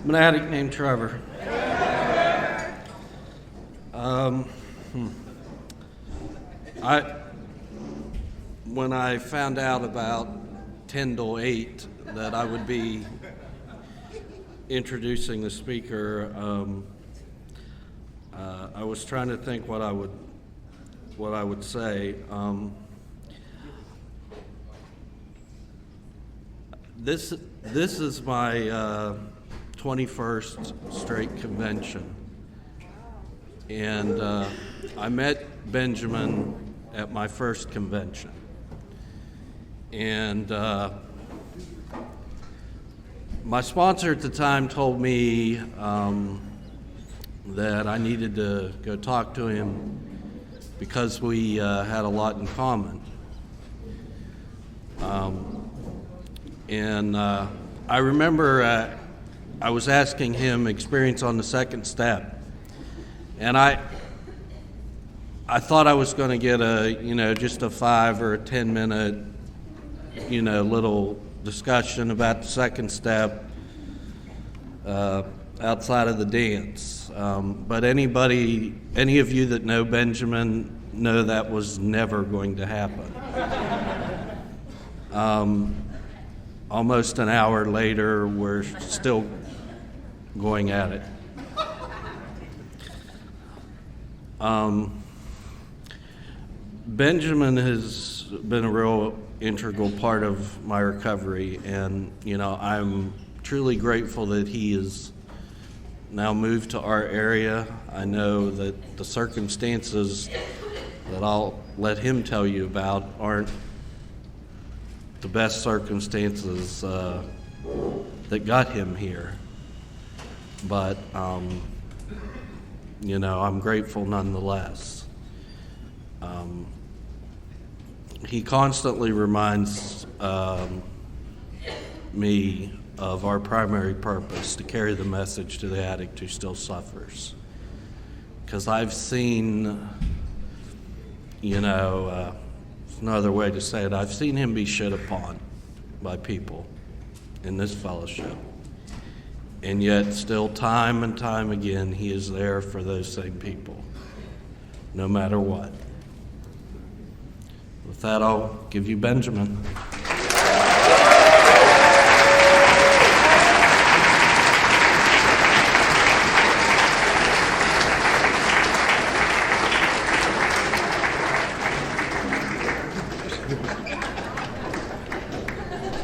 I'm an addict named Trevor. Um, when I found out about 10 to 8 that I would be introducing the speaker, I was trying to think what I would say. This is my 21st straight convention, and I met Benjamin at my first convention, and my sponsor at the time told me that I needed to go talk to him because we had a lot in common. And I remember I was asking him experience on the second step, and I thought I was going to get just a 5 or a 10 minute, little discussion about the second step outside of the dance. But any of you that know Benjamin know that was never going to happen. Almost an hour later, we're still going at it. Benjamin has been a real integral part of my recovery, and I'm truly grateful that he is now moved to our area. I know that the circumstances that I'll let him tell you about aren't the best circumstances that got him here, but I'm grateful nonetheless. He constantly reminds me of our primary purpose, to carry the message to the addict who still suffers. Because I've seen, no other way to say it, I've seen him be shit upon by people in this fellowship. And yet still time and time again, he is there for those same people, no matter what. With that, I'll give you Benjamin.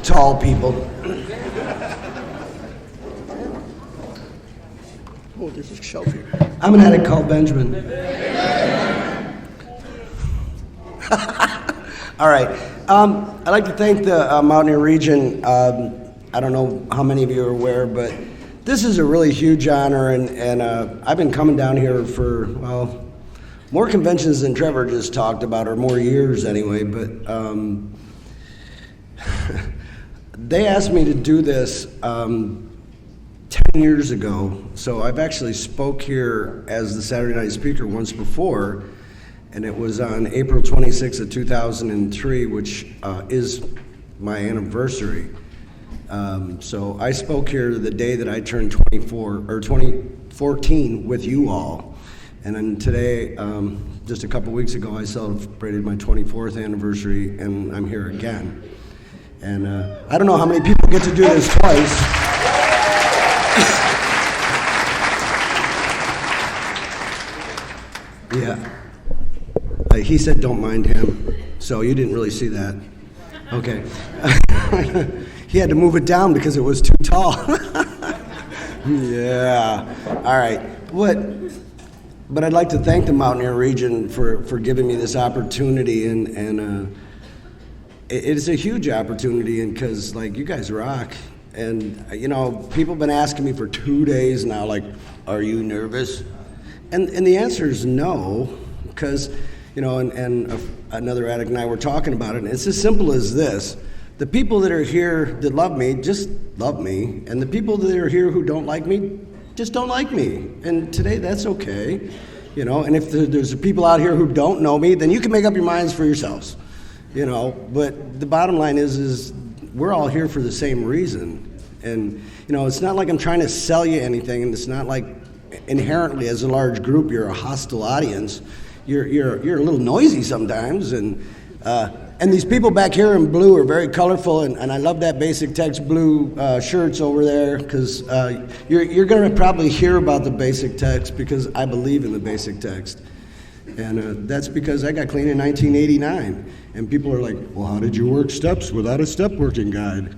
Tall people. Oh, there's a shelf here. I'm an addict called Benjamin. All right. I'd like to thank the Mountaineer Region. I don't know how many of you are aware, but this is a really huge honor, and I've been coming down here for, more conventions than Trevor just talked about, or more years anyway, but they asked me to do this 10 years ago, so I've actually spoke here as the Saturday night speaker once before, and it was on April 26th of 2003, which is my anniversary. So I spoke here the day that I turned 2014 with you all. And then today, just a couple weeks ago, I celebrated my 24th anniversary, and I'm here again. And I don't know how many people get to do this twice. Yeah. He said don't mind him, so you didn't really see that. Okay. He had to move it down because it was too tall. Yeah. All right. But I'd like to thank the Mountaineer Region for giving me this opportunity, and it's a huge opportunity, and because you guys rock, and people have been asking me for 2 days now, are you nervous? And the answer is no, because another addict and I were talking about it, and it's as simple as this. The people that are here that love me just love me, and the people that are here who don't like me just don't like me. And today, that's okay. And if there's people out here who don't know me, then you can make up your minds for yourselves. But the bottom line is we're all here for the same reason. And, you know, it's not like I'm trying to sell you anything, and it's not like inherently as a large group you're a hostile audience. You're a little noisy sometimes, and these people back here in blue are very colorful, and I love that Basic Text blue shirts over there, because you're going to probably hear about the Basic Text because I believe in the Basic Text. And that's because I got clean in 1989. And people are like, well, how did you work steps without a step working guide?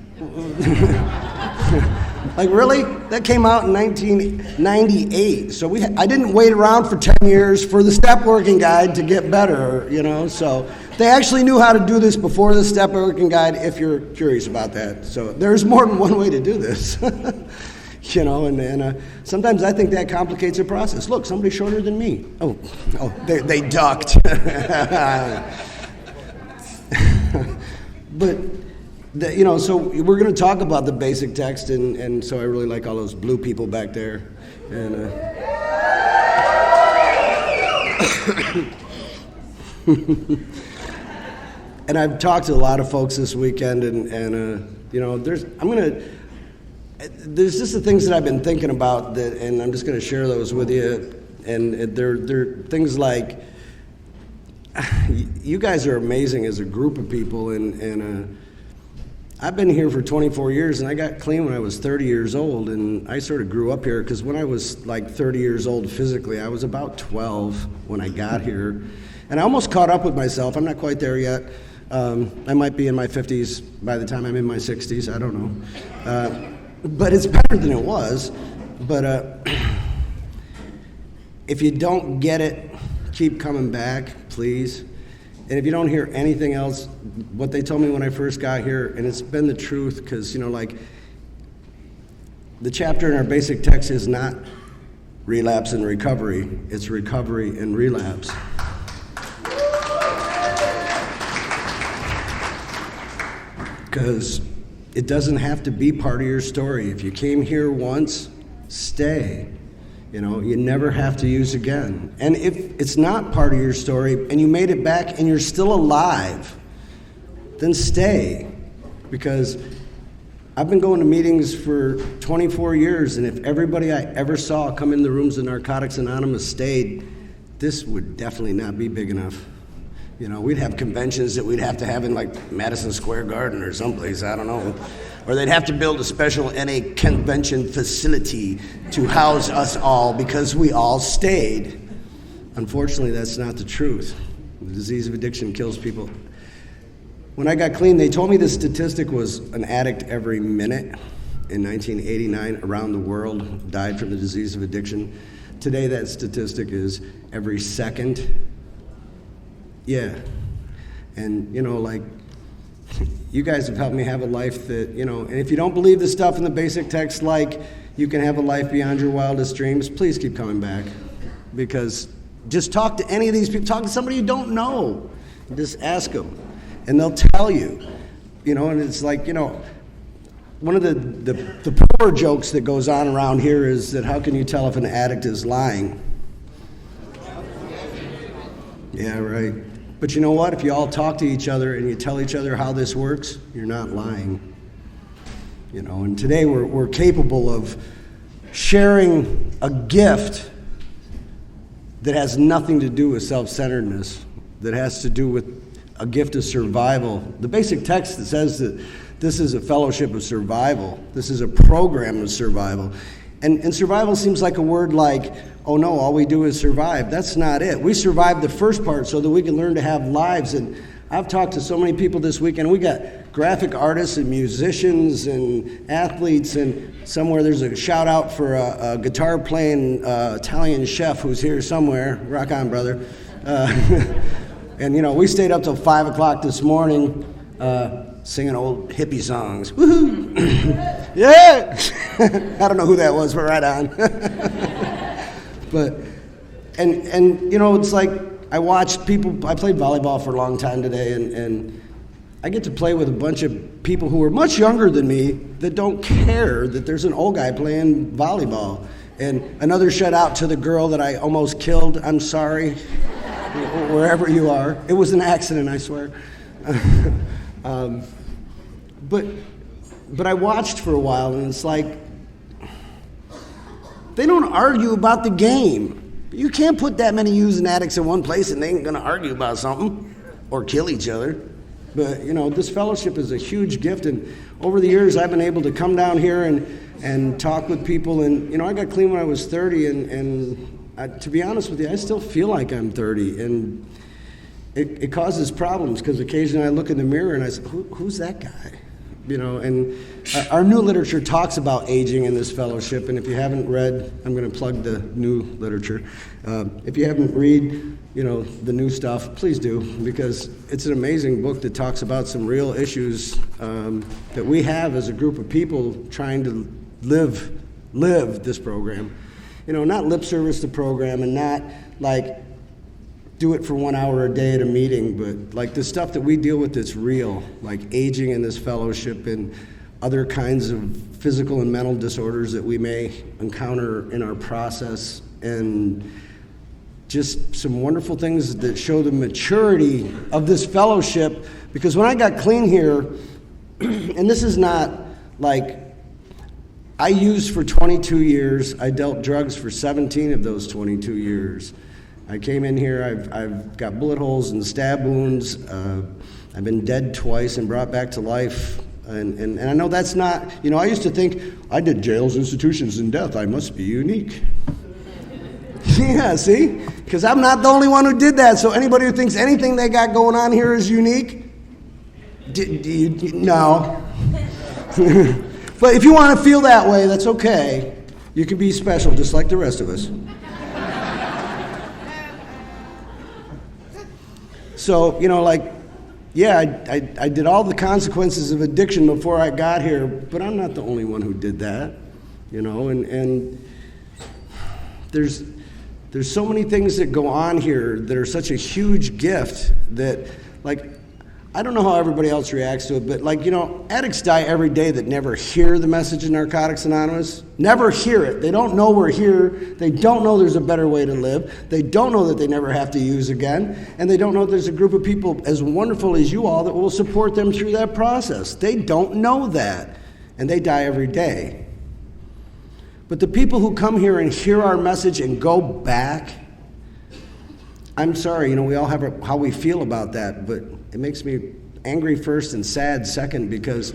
Like, really? That came out in 1998. So I didn't wait around for 10 years for the step working guide to get better, you know? So they actually knew how to do this before the step working guide, if you're curious about that. So there's more than one way to do this. You know, and sometimes I think that complicates the process. Look, somebody shorter than me. Oh, they ducked. But, you know, so we're going to talk about the Basic Text, and so I really like all those blue people back there. And and I've talked to a lot of folks this weekend, and you know, there's just the things that I've been thinking about, and I'm just going to share those with you. And they're things like, you guys are amazing as a group of people, and I've been here for 24 years, and I got clean when I was 30 years old, and I sort of grew up here, because when I was like 30 years old physically, I was about 12 when I got here, and I almost caught up with myself. I'm not quite there yet. I might be in my 50s by the time I'm in my 60s. I don't know. But it's better than it was. But if you don't get it, keep coming back, please. And if you don't hear anything else, what they told me when I first got here, and it's been the truth, because, you know, like, the chapter in our Basic Text is not relapse and recovery, it's recovery and relapse. Because it doesn't have to be part of your story. If you came here once, stay. You know, you never have to use again. And if it's not part of your story and you made it back and you're still alive, then stay. Because I've been going to meetings for 24 years, and if everybody I ever saw come in the rooms of Narcotics Anonymous stayed, this would definitely not be big enough. You know, we'd have conventions that we'd have to have in like Madison Square Garden or someplace, I don't know. Or they'd have to build a special NA convention facility to house us all because we all stayed. Unfortunately, that's not the truth. The disease of addiction kills people. When I got clean, they told me the statistic was an addict every minute in 1989 around the world died from the disease of addiction. Today, that statistic is every second. Yeah. And, you know, like, you guys have helped me have a life that, you know, and if you don't believe the stuff in the Basic Text, like you can have a life beyond your wildest dreams, please keep coming back. Because just talk to any of these people, talk to somebody you don't know, just ask them, and they'll tell you, you know, and it's like, you know, one of the poor jokes that goes on around here is that how can you tell if an addict is lying? Yeah, right. But you know what? If you all talk to each other and you tell each other how this works, you're not lying. You know, and today we're capable of sharing a gift that has nothing to do with self-centeredness, that has to do with a gift of survival. The Basic Text that says that this is a fellowship of survival. This is a program of survival. And survival seems like a word like, oh no, all we do is survive. That's not it. We survive the first part so that we can learn to have lives. And I've talked to so many people this weekend. We got graphic artists and musicians and athletes, and somewhere there's a shout out for a guitar playing Italian chef who's here somewhere. Rock on, brother. And you know, we stayed up till 5 o'clock this morning singing old hippie songs. Woohoo! Yeah! I don't know who that was, but right on. But, and you know, it's like I watched people, I played volleyball for a long time today, and I get to play with a bunch of people who are much younger than me that don't care that there's an old guy playing volleyball. And another shout out to the girl that I almost killed. I'm sorry, wherever you are. It was an accident, I swear. But but I watched for a while, and it's like, they don't argue about the game. You can't put that many using addicts in one place and they ain't gonna argue about something or kill each other. But, this fellowship is a huge gift, and over the years I've been able to come down here and talk with people, and, I got clean when I was 30, and to be honest with you, I still feel like I'm 30, and it causes problems, because occasionally I look in the mirror and I say, who's that guy? And our new literature talks about aging in this fellowship, and if you haven't read, I'm going to plug the new literature. If you haven't read, the new stuff, please do, because it's an amazing book that talks about some real issues that we have as a group of people trying to live this program. Not lip service the program, and not like do it for 1 hour a day at a meeting, but like the stuff that we deal with that's real, like aging in this fellowship and other kinds of physical and mental disorders that we may encounter in our process, and just some wonderful things that show the maturity of this fellowship. Because when I got clean here, and this is not like, I used for 22 years, I dealt drugs for 17 of those 22 years. I came in here, I've got bullet holes and stab wounds. I've been dead twice and brought back to life. And I know that's not, I used to think, I did jails, institutions, and death. I must be unique. Yeah, see? Because I'm not the only one who did that. So anybody who thinks anything they got going on here is unique, no. But if you want to feel that way, that's okay. You can be special just like the rest of us. So, I did all the consequences of addiction before I got here, but I'm not the only one who did that, and there's so many things that go on here that are such a huge gift that, I don't know how everybody else reacts to it, but addicts die every day that never hear the message of Narcotics Anonymous. Never hear it. They don't know we're here. They don't know there's a better way to live. They don't know that they never have to use again. And they don't know there's a group of people as wonderful as you all that will support them through that process. They don't know that. And they die every day. But the people who come here and hear our message and go back, I'm sorry, we all have how we feel about that, but it makes me angry first and sad second, because,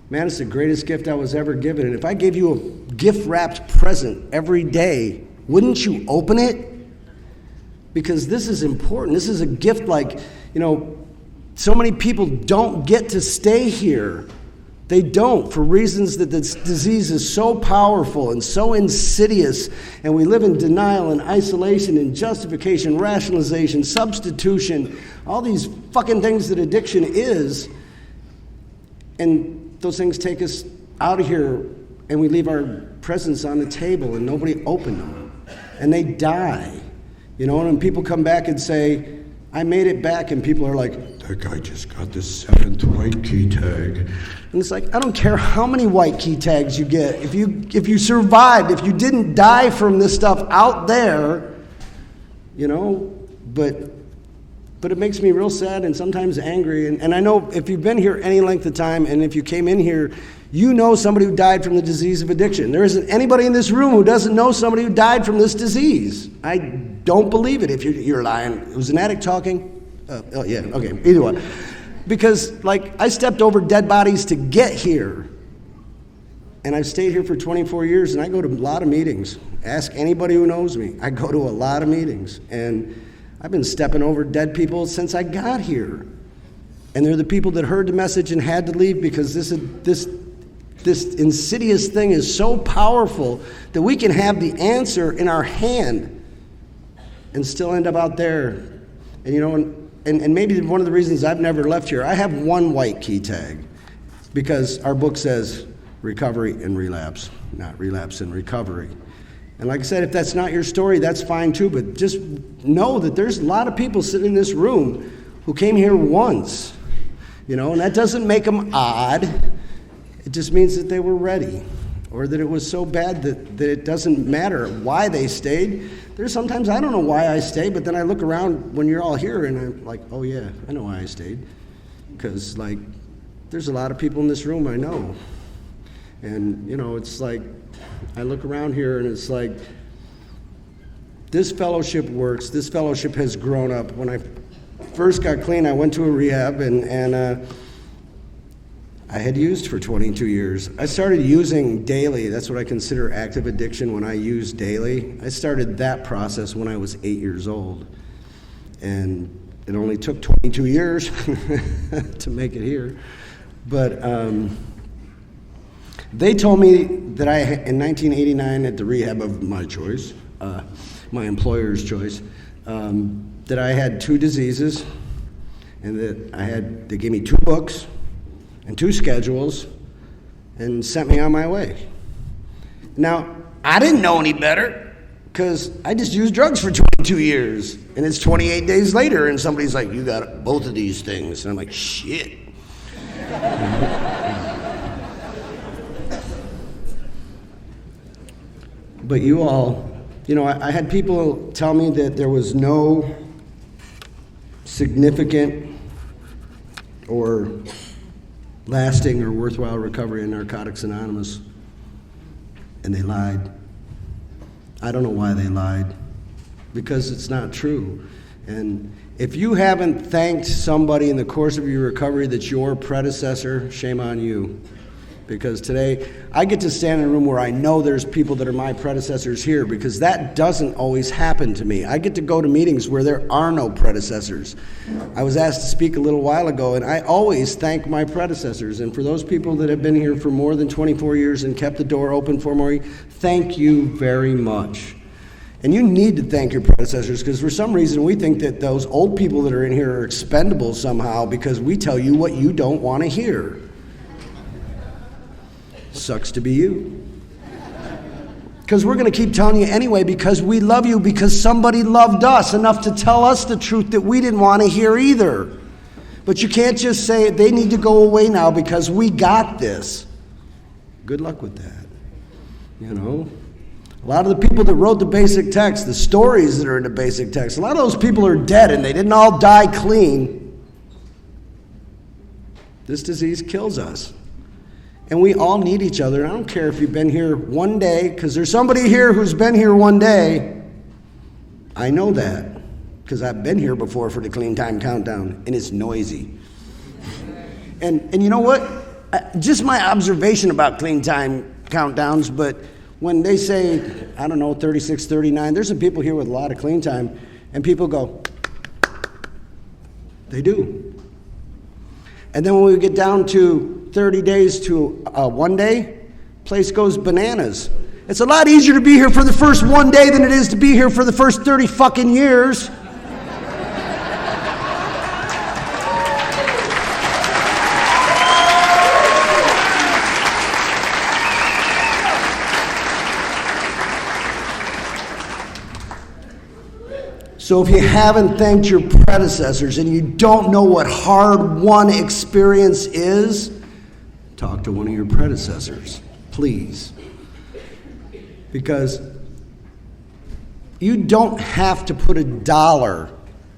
man, it's the greatest gift I was ever given. And if I gave you a gift-wrapped present every day, wouldn't you open it? Because this is important. This is a gift so many people don't get to stay here. They don't, for reasons that this disease is so powerful and so insidious, and we live in denial and isolation and justification, rationalization, substitution, all these fucking things that addiction is, and those things take us out of here, and we leave our presents on the table, and nobody opened them, and they die, and when people come back and say, I made it back, and people are like, that guy just got the 7th white key tag. And it's like, I don't care how many white key tags you get. If you survived, if you didn't die from this stuff out there, but it makes me real sad and sometimes angry. And I know if you've been here any length of time, and if you came in here, you know somebody who died from the disease of addiction. There isn't anybody in this room who doesn't know somebody who died from this disease. I don't believe it. If you're lying. Was an addict talking? Oh, yeah, okay, either one. Because, I stepped over dead bodies to get here. And I've stayed here for 24 years, and I go to a lot of meetings. Ask anybody who knows me. I go to a lot of meetings. And I've been stepping over dead people since I got here. And they're the people that heard the message and had to leave, because this insidious thing is so powerful that we can have the answer in our hand and still end up out there. And maybe one of the reasons I've never left here, I have one white key tag, because our book says recovery and relapse, not relapse and recovery. And like I said, if that's not your story, that's fine too, but just know that there's a lot of people sitting in this room who came here once, and that doesn't make them odd. It just means that they were ready, or that it was so bad that it doesn't matter why they stayed. There's sometimes I don't know why I stayed, but then I look around when you're all here and I'm like, oh yeah, I know why I stayed. Because there's a lot of people in this room I know. And, it's like, I look around here and it's like, this fellowship works. This fellowship has grown up. When I first got clean, I went to a rehab, and I had used for 22 years. I started using daily. That's what I consider active addiction when I use daily. I started that process when I was 8 years old. And it only took 22 years to make it here. But they told me that in 1989 at the rehab of my choice, my employer's choice, that I had 2 diseases, and that they gave me 2 books and 2 schedules and sent me on my way. Now, I didn't know any better because I just used drugs for 22 years, and it's 28 days later, and somebody's like, you got both of these things. And I'm like, shit. But you all, I had people tell me that there was no significant or lasting or worthwhile recovery in Narcotics Anonymous, and they lied. I don't know why they lied, because it's not true. And if you haven't thanked somebody in the course of your recovery that's your predecessor, shame on you. Because today, I get to stand in a room where I know there's people that are my predecessors here, because that doesn't always happen to me. I get to go to meetings where there are no predecessors. I was asked to speak a little while ago, and I always thank my predecessors. And for those people that have been here for more than 24 years and kept the door open for me, thank you very much. And you need to thank your predecessors, because for some reason we think that those old people that are in here are expendable somehow because we tell you what you don't want to hear. Sucks to be you. Because we're going to keep telling you anyway, because we love you, because somebody loved us enough to tell us the truth that we didn't want to hear either. But you can't just say they need to go away now because we got this. Good luck with that. A lot of the people that wrote the basic text, the stories that are in the basic text, a lot of those people are dead, and they didn't all die clean. This disease kills us. And we all need each other. I don't care if you've been here one day, because there's somebody here who's been here one day. I know that, because I've been here before for the Clean Time Countdown, and it's noisy. And you know what? Just my observation about Clean Time Countdowns, but when they say, 36, 39, there's some people here with a lot of clean time, and people go, they do. And then when we get down to 30 days to 1 day, place goes bananas. It's a lot easier to be here for the first 1 day than it is to be here for the first 30 fucking years. So if you haven't thanked your predecessors and you don't know what hard-won experience is, talk to one of your predecessors, please. Because you don't have to put $1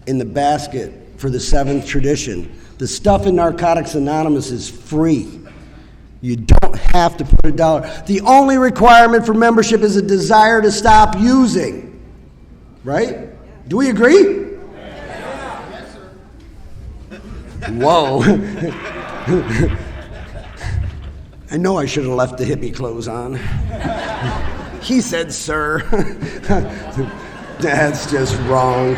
in the basket for the seventh tradition. The stuff in Narcotics Anonymous is free. You don't have to put $1. The only requirement for membership is a desire to stop using. Right? Do we agree? Yes, sir. Whoa. I know I should have left the hippie clothes on. He said, sir. That's just wrong.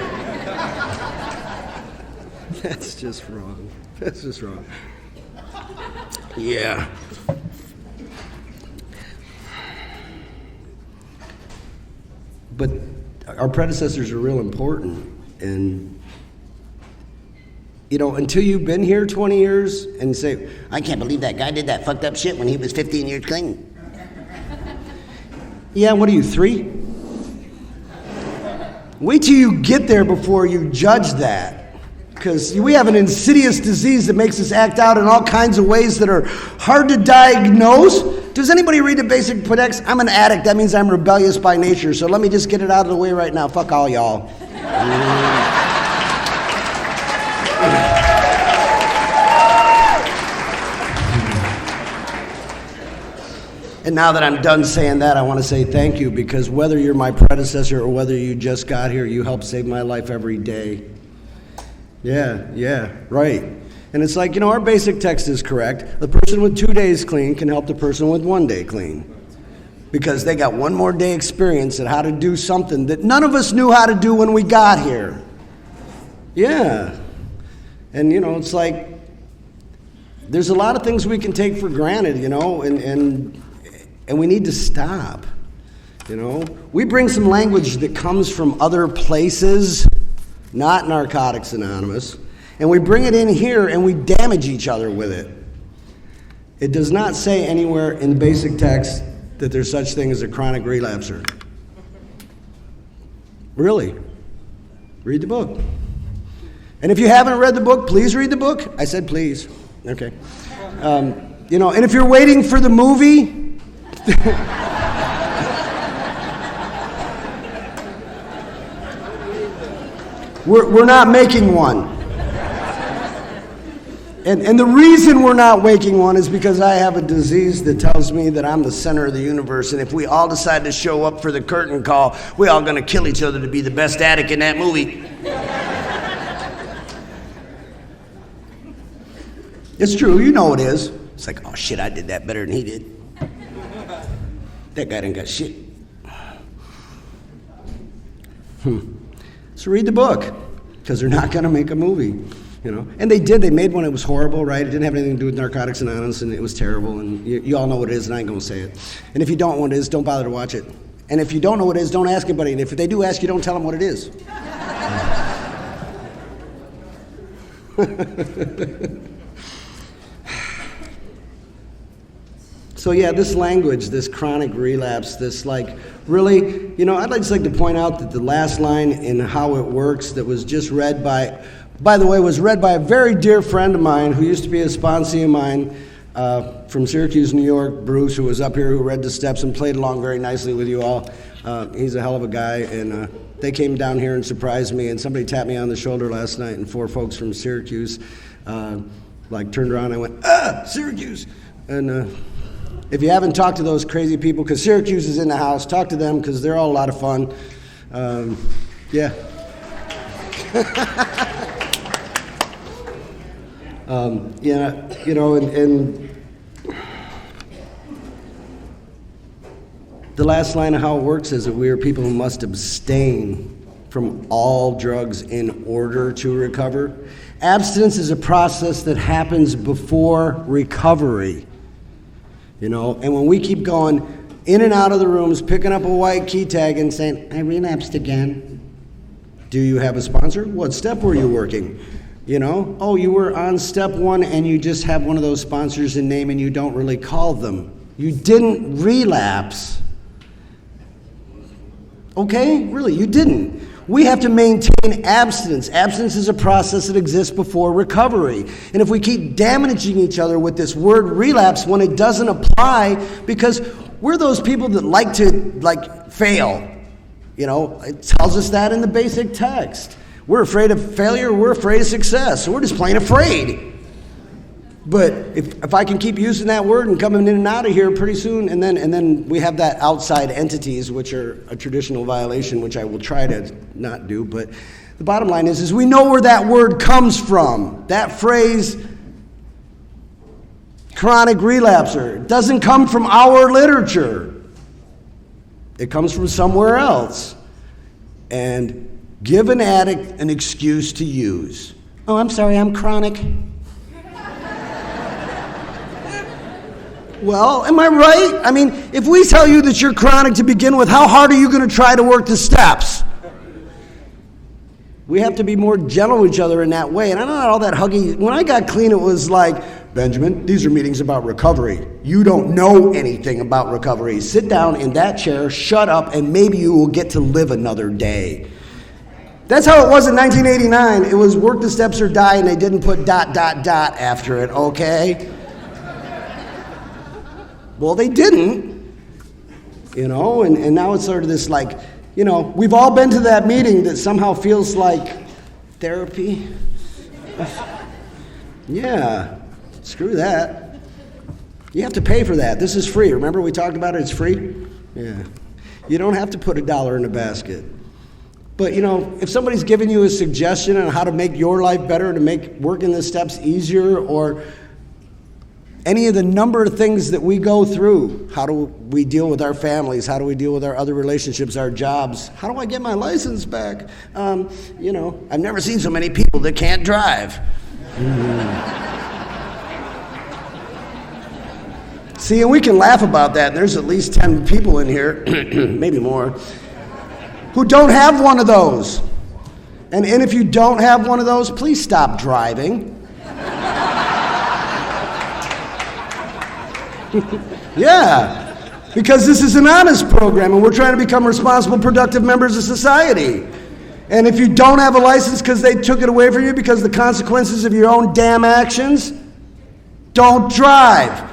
That's just wrong. That's just wrong. Yeah. But our predecessors are real important. And, until you've been here 20 years and say, I can't believe that guy did that fucked up shit when he was 15 years clean. Yeah, what are you, 3? Wait till you get there before you judge that. Because we have an insidious disease that makes us act out in all kinds of ways that are hard to diagnose. Does anybody read the basic codex? I'm an addict. That means I'm rebellious by nature. So let me just get it out of the way right now. Fuck all y'all. And now that I'm done saying that, I want to say thank you, because whether you're my predecessor or whether you just got here, you help save my life every day. Yeah, right. And it's like, our basic text is correct. The person with 2 days clean can help the person with 1 day clean, because they got 1 more day experience at how to do something that none of us knew how to do when we got here. Yeah. And, it's like, there's a lot of things we can take for granted, and we need to stop. We bring some language that comes from other places, not Narcotics Anonymous, and we bring it in here and we damage each other with it. It does not say anywhere in the basic text that there's such thing as a chronic relapser. Really. Read the book. And if you haven't read the book, please read the book. I said please. Okay. And if you're waiting for the movie, we're not making one. And the reason we're not making one is because I have a disease that tells me that I'm the center of the universe, and if we all decide to show up for the curtain call, we're all going to kill each other to be the best addict in that movie. It's true, it is. It's like, oh shit, I did that better than he did. That guy didn't got shit. So read the book, because they're not going to make a movie, And they made one. It was horrible, right? It didn't have anything to do with Narcotics Anonymous, and it was terrible, and you all know what it is, and I ain't going to say it. And if you don't know what it is, don't bother to watch it. And if you don't know what it is, don't ask anybody, and if they do ask you, don't tell them what it is. So yeah, this language, this chronic relapse, this really, I'd just like to point out that the last line in How It Works that was just read by the way, was read by a very dear friend of mine who used to be a sponsee of mine from Syracuse, New York, Bruce, who was up here, who read the steps and played along very nicely with you all. He's a hell of a guy, and they came down here and surprised me, and somebody tapped me on the shoulder last night, and 4 folks from Syracuse turned around and I went, Syracuse! And if you haven't talked to those crazy people, because Syracuse is in the house, talk to them, because they're all a lot of fun. Yeah. And the last line of How It Works is that we are people who must abstain from all drugs in order to recover. Abstinence is a process that happens before recovery. And when we keep going in and out of the rooms, picking up a white key tag and saying, I relapsed again. Do you have a sponsor? What step were you working? Oh, you were on step 1 and you just have one of those sponsors in name and you don't really call them. You didn't relapse. Okay? Really, you didn't. We have to maintain abstinence. Abstinence is a process that exists before recovery. And if we keep damaging each other with this word relapse when it doesn't apply, because we're those people that like to fail. It tells us that in the basic text. We're afraid of failure, we're afraid of success. So we're just plain afraid. But if I can keep using that word and coming in and out of here pretty soon, and then we have that outside entities, which are a traditional violation, which I will try to not do. But the bottom line is we know where that word comes from. That phrase, chronic relapser, doesn't come from our literature. It comes from somewhere else. And give an addict an excuse to use. Oh, I'm sorry, I'm chronic. Well, am I right? I mean, if we tell you that you're chronic to begin with, how hard are you going to try to work the steps? We have to be more gentle with each other in that way. And I'm not all that huggy. When I got clean, it was like, Benjamin, these are meetings about recovery. You don't know anything about recovery. Sit down in that chair, shut up, and maybe you will get to live another day. That's how it was in 1989. It was work the ... or die, and they didn't put ... after it, okay? Well, they didn't, and now it's sort of this we've all been to that meeting that somehow feels like therapy. Yeah, screw that. You have to pay for that. This is free. Remember we talked about it? It's free? Yeah. You don't have to put $1 in the basket. But, if somebody's giving you a suggestion on how to make your life better, to make working the steps easier, or any of the number of things that we go through, how do we deal with our families? How do we deal with our other relationships, our jobs? How do I get my license back? I've never seen so many people that can't drive. See, and we can laugh about that. There's at least 10 people in here, maybe more, who don't have one of those. And if you don't have one of those, please stop driving. Yeah, because this is an honest program, and we're trying to become responsible, productive members of society. And if you don't have a license because they took it away from you because of the consequences of your own damn actions, don't drive.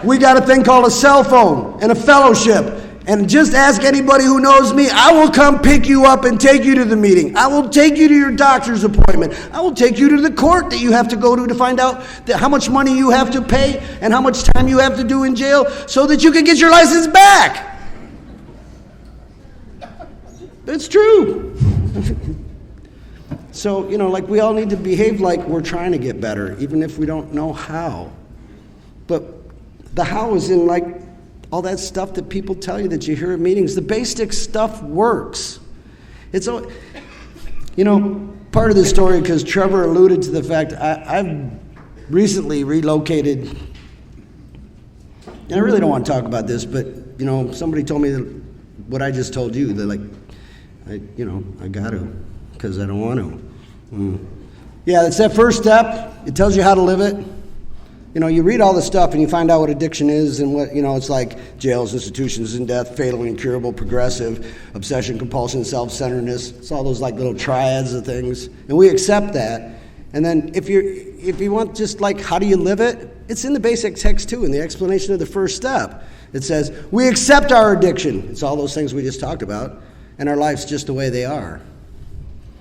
We got a thing called a cell phone and a fellowship. And just ask anybody who knows me. I will come pick you up and take you to the meeting. I will take you to your doctor's appointment. I will take you to the court that you have to go to find out how much money you have to pay and how much time you have to do in jail so that you can get your license back. It's true. So, we all need to behave like we're trying to get better, even if we don't know how. But the how is in all that stuff that people tell you that you hear at meetings. The basic stuff works. It's, part of the story, because Trevor alluded to the fact I've recently relocated, and I really don't want to talk about this, but, somebody told me that what I just told you, that I got to, because I don't want to. Yeah, it's that first step. It tells you how to live it. You read all the stuff and you find out what addiction is and what, it's like jails, institutions, and death, fatal, incurable, progressive, obsession, compulsion, self-centeredness. It's all those little triads of things. And we accept that. And then if you want just how do you live it, it's in the basic text too, in the explanation of the first step. It says, we accept our addiction. It's all those things we just talked about. And our life's just the way they are.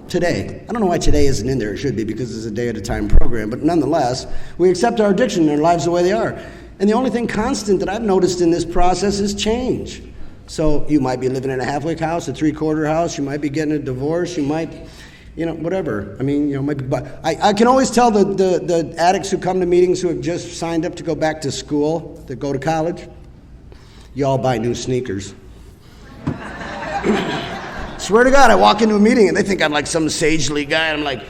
Today. I don't know why today isn't in there. It should be, because it's a day-at-a-time program. But nonetheless, we accept our addiction and our lives the way they are. And the only thing constant that I've noticed in this process is change. So you might be living in a halfway house, a three-quarter house. You might be getting a divorce. You might, whatever. I mean, might be. But I can always tell the addicts who come to meetings who have just signed up to go back to school, that go to college, you all buy new sneakers. Swear to God, I walk into a meeting and they think I'm like some sagely guy. And I'm like,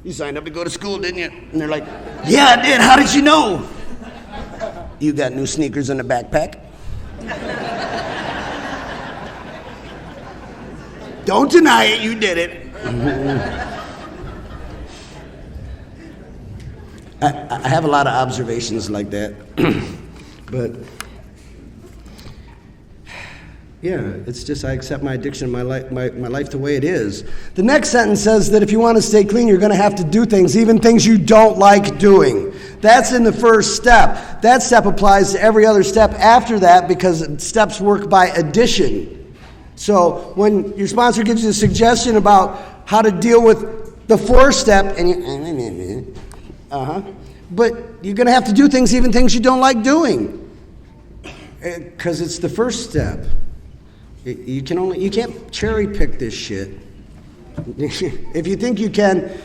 you signed up to go to school, didn't you? And they're like, yeah, I did. How did you know? You got new sneakers in the backpack? Don't deny it, you did it. I have a lot of observations like that. But yeah, it's just I accept my addiction, my life the way it is. The next sentence says that if you want to stay clean, you're going to have to do things, even things you don't like doing. That's in the first step. That step applies to every other step after that, because steps work by addition. So when your sponsor gives you a suggestion about how to deal with the fourth step, and but you're going to have to do things, even things you don't like doing, because it's the first step. You can't cherry pick this shit. If you think you can,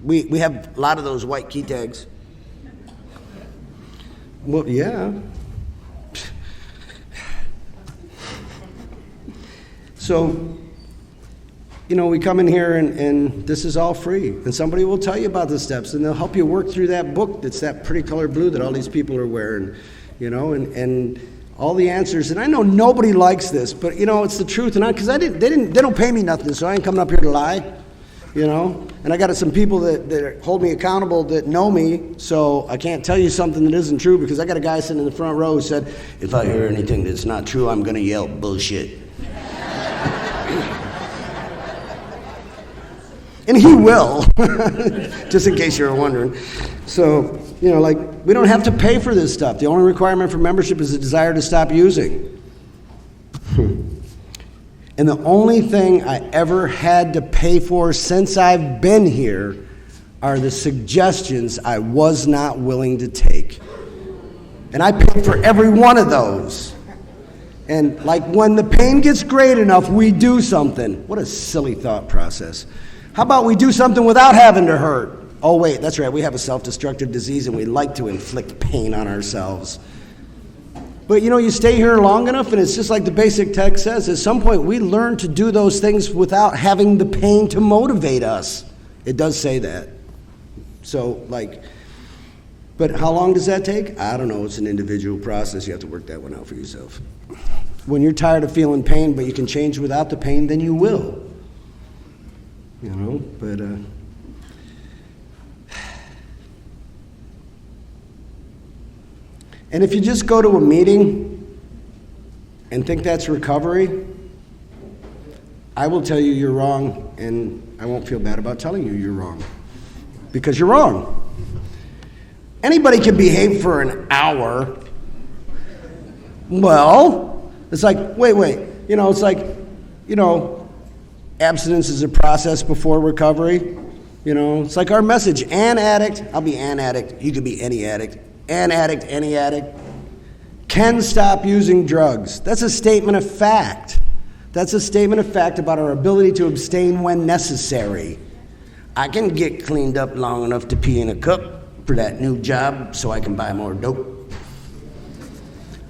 we have a lot of those white key tags. Well, yeah. So, we come in here and this is all free. And somebody will tell you about the steps, and they'll help you work through that book that's that pretty color blue that all these people are wearing, and all the answers. And I know nobody likes this, but it's the truth. And because they don't pay me nothing, so I ain't coming up here to lie, And I got some people that hold me accountable that know me, so I can't tell you something that isn't true, because I got a guy sitting in the front row who said, if I hear anything that's not true, I'm going to yell bullshit. And he will, just in case you were wondering. So, we don't have to pay for this stuff. The only requirement for membership is a desire to stop using. And the only thing I ever had to pay for since I've been here are the suggestions I was not willing to take. And I paid for every one of those. And like when the pain gets great enough, we do something. What a silly thought process. How about we do something without having to hurt? Oh wait, that's right, we have a self-destructive disease and we like to inflict pain on ourselves. But you stay here long enough and it's just like the basic text says, at some point we learn to do those things without having the pain to motivate us. It does say that. So but how long does that take? I don't know, it's an individual process. You have to work that one out for yourself. When you're tired of feeling pain, but you can change without the pain, then you will. But and if you just go to a meeting and think that's recovery, I will tell you you're wrong, and I won't feel bad about telling you you're wrong, because you're wrong. Anybody can behave for an hour. Well, it's like, wait. It's like, abstinence is a process before recovery. It's like our message, an addict, I'll be an addict, you could be any addict. An addict, any addict, can stop using drugs. That's a statement of fact. That's a statement of fact about our ability to abstain when necessary. I can get cleaned up long enough to pee in a cup for that new job so I can buy more dope.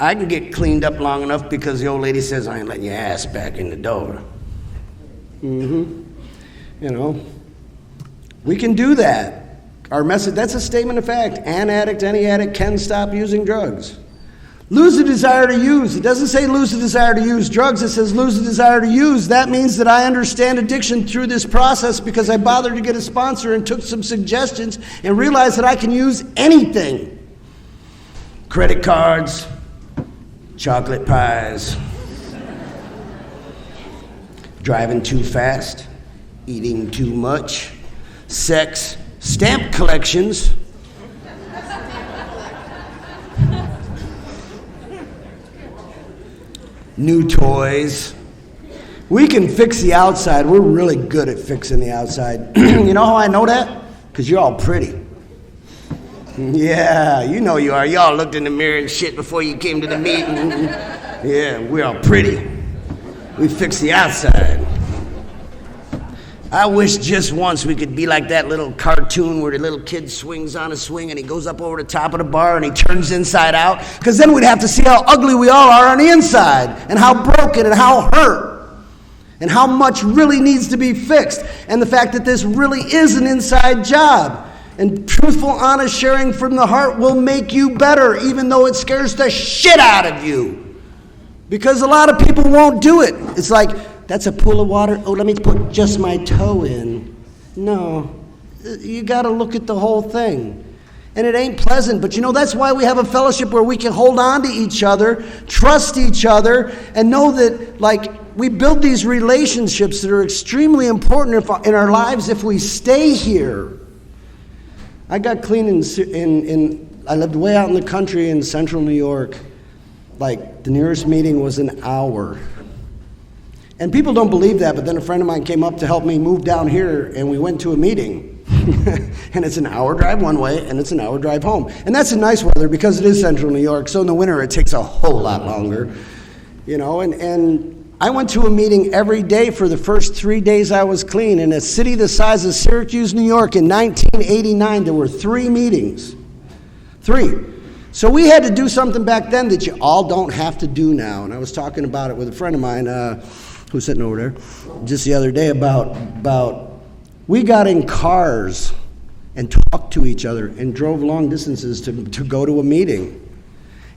I can get cleaned up long enough because the old lady says I ain't letting your ass back in the door. We can do that. Our message, that's a statement of fact. An addict, any addict can stop using drugs. Lose the desire to use. It doesn't say lose the desire to use drugs. It says lose the desire to use. That means that I understand addiction through this process because I bothered to get a sponsor and took some suggestions and realized that I can use anything. Credit cards, chocolate pies, driving too fast, eating too much, sex, stamp collections, new toys. We can fix the outside. We're really good at fixing the outside. You know how I know that? Because you're all pretty. Yeah, you know you are. Y'all looked in the mirror and shit before you came to the meeting. Yeah, we're all pretty. We fix the outside. I wish just once we could be like that little cartoon where the little kid swings on a swing and he goes up over the top of the bar and he turns inside out, because then we'd have to see how ugly we all are on the inside and how broken and how hurt and how much really needs to be fixed, and the fact that this really is an inside job. And truthful, honest sharing from the heart will make you better, even though it scares the shit out of you, because a lot of people won't do it. It's like, that's a pool of water. Oh, let me put just my toe in. No, you got to look at the whole thing. And it ain't pleasant, but that's why we have a fellowship where we can hold on to each other, trust each other, and know that, we build these relationships that are extremely important in our lives if we stay here. I got clean I lived way out in the country in central New York. The nearest meeting was an hour. And people don't believe that, but then a friend of mine came up to help me move down here, and we went to a meeting. And it's an hour drive one way, and it's an hour drive home. And that's in nice weather because it is central New York, so in the winter it takes a whole lot longer. And I went to a meeting every day for the first 3 days I was clean. In a city the size of Syracuse, New York, in 1989, there were 3 meetings. 3. So we had to do something back then that you all don't have to do now. And I was talking about it with a friend of mine who's sitting over there just the other day about we got in cars and talked to each other and drove long distances to go to a meeting.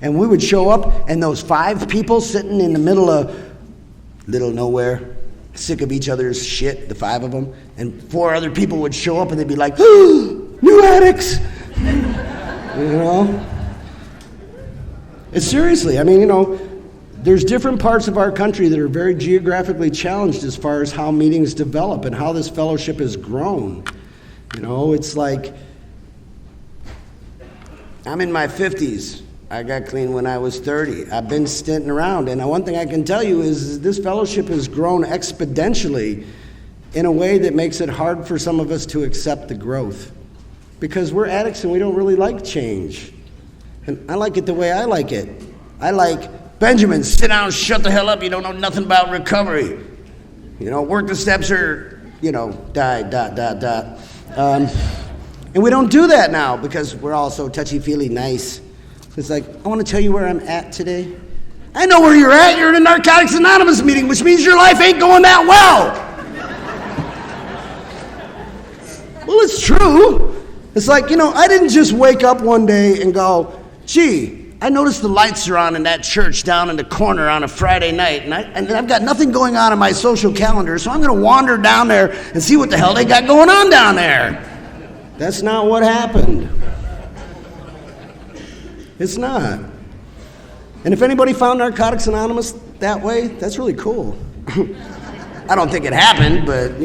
And we would show up, and those 5 people sitting in the middle of little nowhere, sick of each other's shit, the 5 of them, and 4 other people would show up and they'd be like, new addicts! It's seriously, there's different parts of our country that are very geographically challenged as far as how meetings develop and how this fellowship has grown. It's like, I'm in my 50s. I got clean when I was 30. I've been stinting around, and one thing I can tell you is this fellowship has grown exponentially in a way that makes it hard for some of us to accept the growth, because we're addicts and we don't really like change. And I like it the way I like it. I like, Benjamin, sit down, shut the hell up, you don't know nothing about recovery. Work the steps or, die. And we don't do that now because we're all so touchy-feely nice. It's like, I want to tell you where I'm at today. I know where you're at. You're in a Narcotics Anonymous meeting, which means your life ain't going that well. Well, it's true. It's like, I didn't just wake up one day and go, gee, I noticed the lights are on in that church down in the corner on a Friday night, and I've got nothing going on in my social calendar, so I'm going to wander down there and see what the hell they got going on down there. That's not what happened. It's not. And if anybody found Narcotics Anonymous that way, that's really cool. I don't think it happened, but,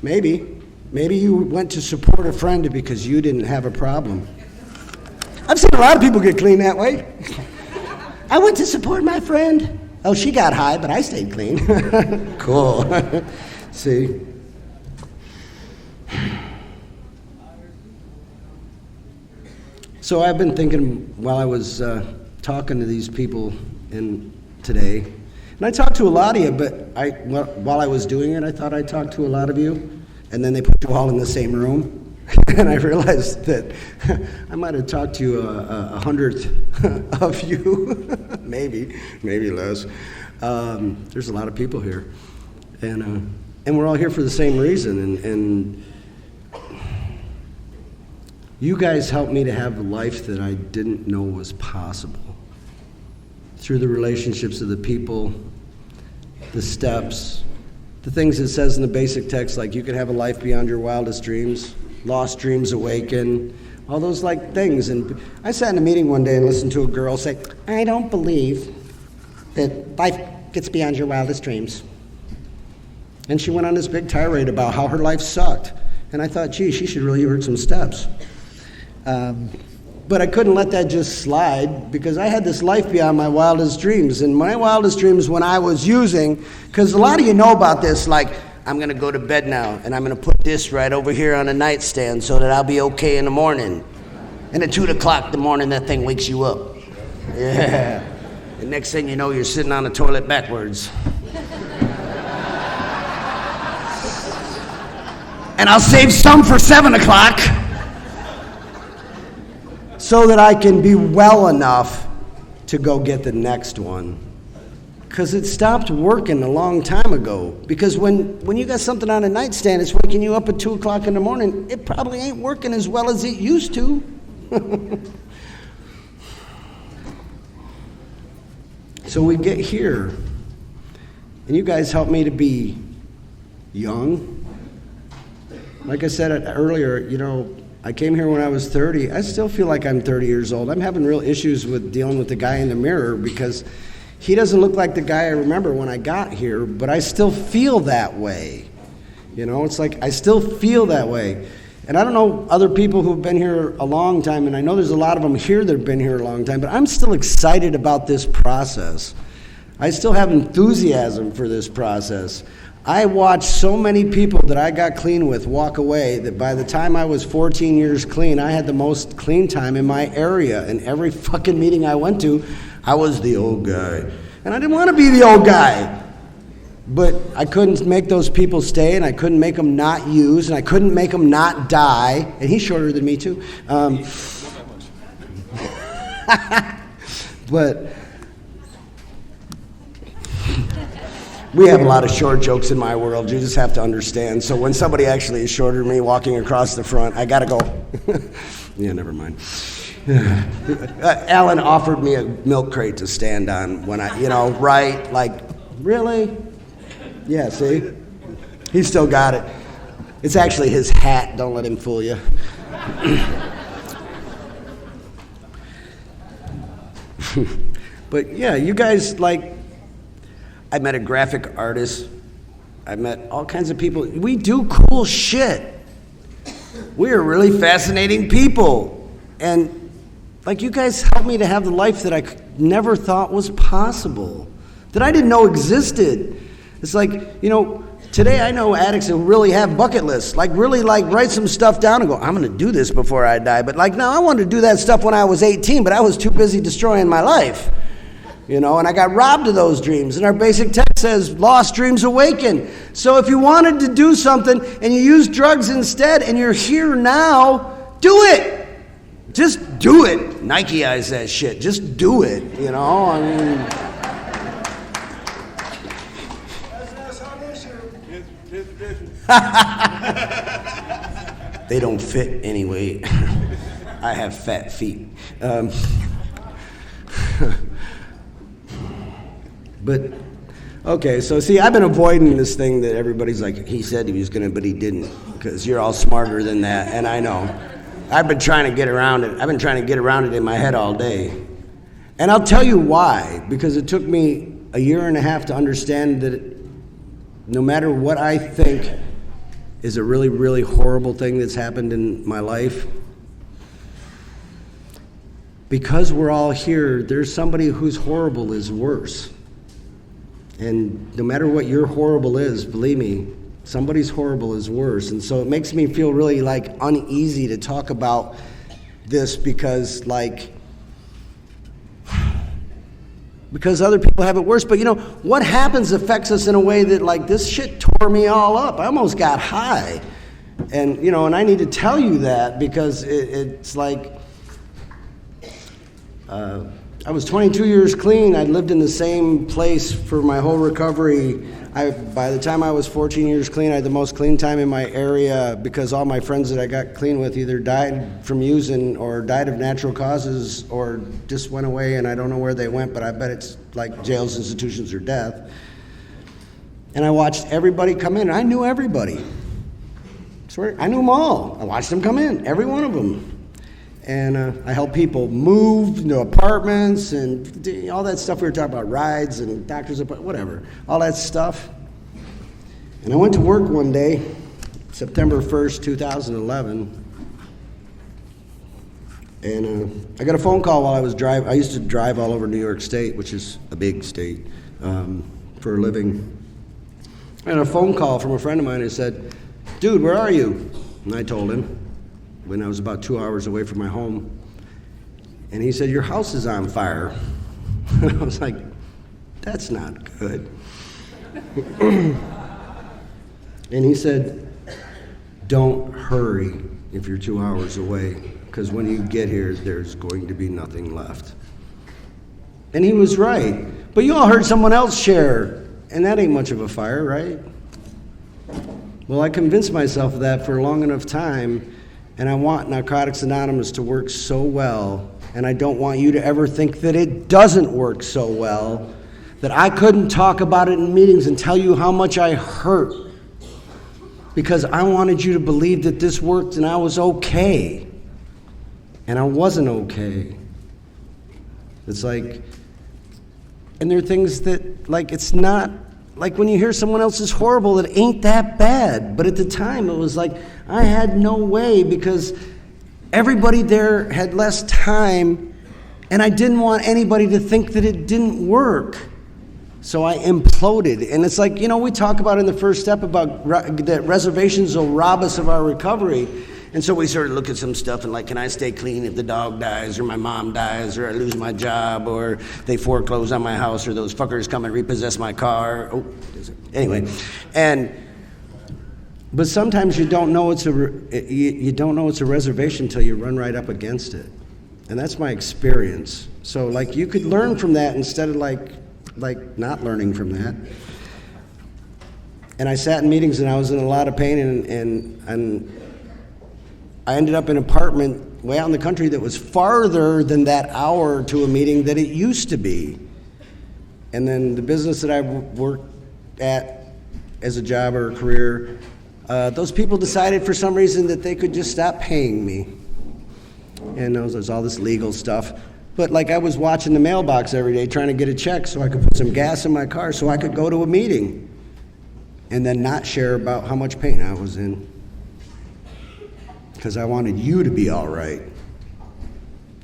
maybe. Maybe you went to support a friend because you didn't have a problem. I've seen a lot of people get clean that way. I went to support my friend. Oh, she got high, but I stayed clean. Cool. See? So I've been thinking while I was talking to these people today, and I talked to a lot of you, but while I was doing it, I thought I talked to a lot of you, and then they put you all in the same room. And I realized that I might have talked to a hundredth of you, maybe less. There's a lot of people here, and we're all here for the same reason. And you guys helped me to have a life that I didn't know was possible through the relationships of the people, the steps, the things it says in the basic text, like you can have a life beyond your wildest dreams. Lost dreams awaken, all those things. And I sat in a meeting one day and listened to a girl say, I don't believe that life gets beyond your wildest dreams. And she went on this big tirade about how her life sucked. And I thought, gee, she should really heard some steps. But I couldn't let that just slide because I had this life beyond my wildest dreams. And my wildest dreams when I was using, because a lot of you know about this, I'm going to go to bed now, and I'm going to put this right over here on a nightstand so that I'll be okay in the morning. And at 2 o'clock in the morning, that thing wakes you up. Yeah. And next thing you know, you're sitting on the toilet backwards. And I'll save some for 7 o'clock so that I can be well enough to go get the next one. Because it stopped working a long time ago. Because when you got something on a nightstand, it's waking you up at 2 o'clock in the morning, it probably ain't working as well as it used to. So we get here, and you guys helped me to be young. Like I said earlier, I came here when I was 30. I still feel like I'm 30 years old. I'm having real issues with dealing with the guy in the mirror because he doesn't look like the guy I remember when I got here, but I still feel that way. It's like I still feel that way. And I don't know other people who've been here a long time, and I know there's a lot of them here that have been here a long time, but I'm still excited about this process. I still have enthusiasm for this process. I watched so many people that I got clean with walk away that by the time I was 14 years clean, I had the most clean time in my area. And every fucking meeting I went to, I was the old guy. And I didn't want to be the old guy. But I couldn't make those people stay, and I couldn't make them not use, and I couldn't make them not die. And he's shorter than me, too. But we have a lot of short jokes in my world. You just have to understand. So when somebody actually is shorter than me walking across the front, I got to go. Yeah, never mind. Alan offered me a milk crate to stand on when right? Really? Yeah, see? He's still got it. It's actually his hat. Don't let him fool you. But yeah, you guys, I met a graphic artist. I met all kinds of people. We do cool shit. We are really fascinating people. And you guys helped me to have the life that I never thought was possible, that I didn't know existed. It's Today I know addicts who really have bucket lists, like really like write some stuff down and go, I'm going to do this before I die. But like, no, I wanted to do that stuff when I was 18, but I was too busy destroying my life. You know, and I got robbed of those dreams. And our basic text says, lost dreams awaken. So if you wanted to do something and you use drugs instead and you're here now, do it. Just do it. Nike eyes that shit. Just do it, you know? I mean... That's how they shoot. Here's the vision. They don't fit anyway. I have fat feet. But, okay, so see, I've been avoiding this thing that everybody's like, he said he was going to, but he didn't, because you're all smarter than that, and I know. I've been trying to get around it. I've been trying to get around it in my head all day. And I'll tell you why, because it took me a year and a half to understand that no matter what I think is a really, really horrible thing that's happened in my life, because we're all here, there's somebody whose horrible is worse. And no matter what your horrible is, believe me, somebody's horrible is worse. And so it makes me feel really like uneasy to talk about this because other people have it worse. But you know, what happens affects us in a way that like this shit tore me all up. I almost got high. And you know, and I need to tell you that because it's like, I was 22 years clean. I'd lived in the same place for my whole recovery. By the time I was 14 years clean, I had the most clean time in my area because all my friends that I got clean with either died from using or died of natural causes or just went away, and I don't know where they went, but I bet it's like jails, institutions, or death. And I watched everybody come in. I knew everybody. I knew them all. I watched them come in, every one of them. And I helped people move into apartments and all that stuff we were talking about, rides and doctors, whatever, all that stuff. And I went to work one day, September 1st, 2011, and I got a phone call while I was driving. I used to drive all over New York State, which is a big state, for a living. And a phone call from a friend of mine who said, dude, where are you? And I told him, when I was about 2 hours away from my home. And he said, your house is on fire. I was like, that's not good. And he said, don't hurry if you're 2 hours away, because when you get here, there's going to be nothing left. And he was right. But you all heard someone else share, and that ain't much of a fire, right? Well, I convinced myself of that for a long enough time. And I want Narcotics Anonymous to work so well, and I don't want you to ever think that it doesn't work so well, that I couldn't talk about it in meetings and tell you how much I hurt, because I wanted you to believe that this worked and I was okay, and I wasn't okay. It's like, and there are things that, like, it's not, like when you hear someone else is horrible, it ain't that bad. But at the time, it was like, I had no way because everybody there had less time and I didn't want anybody to think that it didn't work. So I imploded. And it's like, you know, we talk about in the first step about that reservations will rob us of our recovery. And so we sort of look at some stuff and like, can I stay clean if the dog dies or my mom dies or I lose my job or they foreclose on my house or those fuckers come and repossess my car. Oh, anyway. But sometimes you don't know it's a reservation until you run right up against it. And that's my experience. So like you could learn from that instead of like not learning from that. And I sat in meetings and I was in a lot of pain and I ended up in an apartment way out in the country that was farther than that hour to a meeting that it used to be. And then the business that I worked at as a job or a career, those people decided for some reason that they could just stop paying me. And there's all this legal stuff. But like I was watching the mailbox every day trying to get a check so I could put some gas in my car so I could go to a meeting and then not share about how much pain I was in. Because I wanted you to be all right.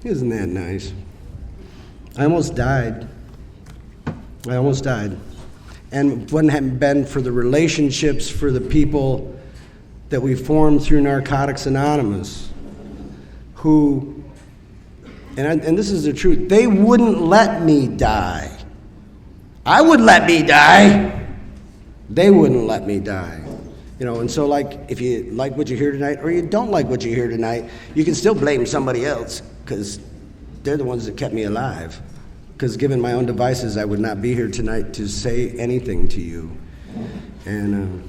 Isn't that nice? I almost died. and if it hadn't been for the relationships for the people that we formed through Narcotics Anonymous, who, and this is the truth, they wouldn't let me die. I would let me die. They wouldn't let me die. You know, and so like, if you like what you hear tonight or you don't like what you hear tonight, you can still blame somebody else because they're the ones that kept me alive. Because given my own devices, I would not be here tonight to say anything to you. And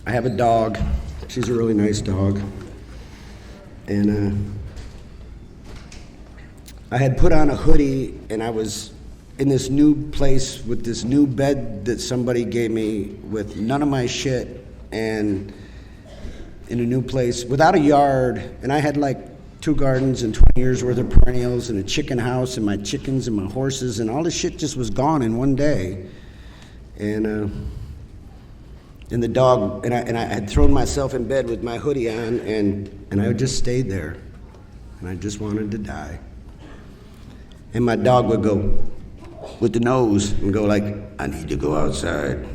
I have a dog. She's a really nice dog. And I had put on a hoodie, and I was in this new place with this new bed that somebody gave me with none of my shit, and in a new place without a yard. And I had like 2 gardens and 20 years worth of perennials and a chicken house and my chickens and my horses, and all this shit just was gone in one day. And the dog, and I had thrown myself in bed with my hoodie on, and I just stayed there, and I just wanted to die. And my dog would go with the nose and go like, I need to go outside.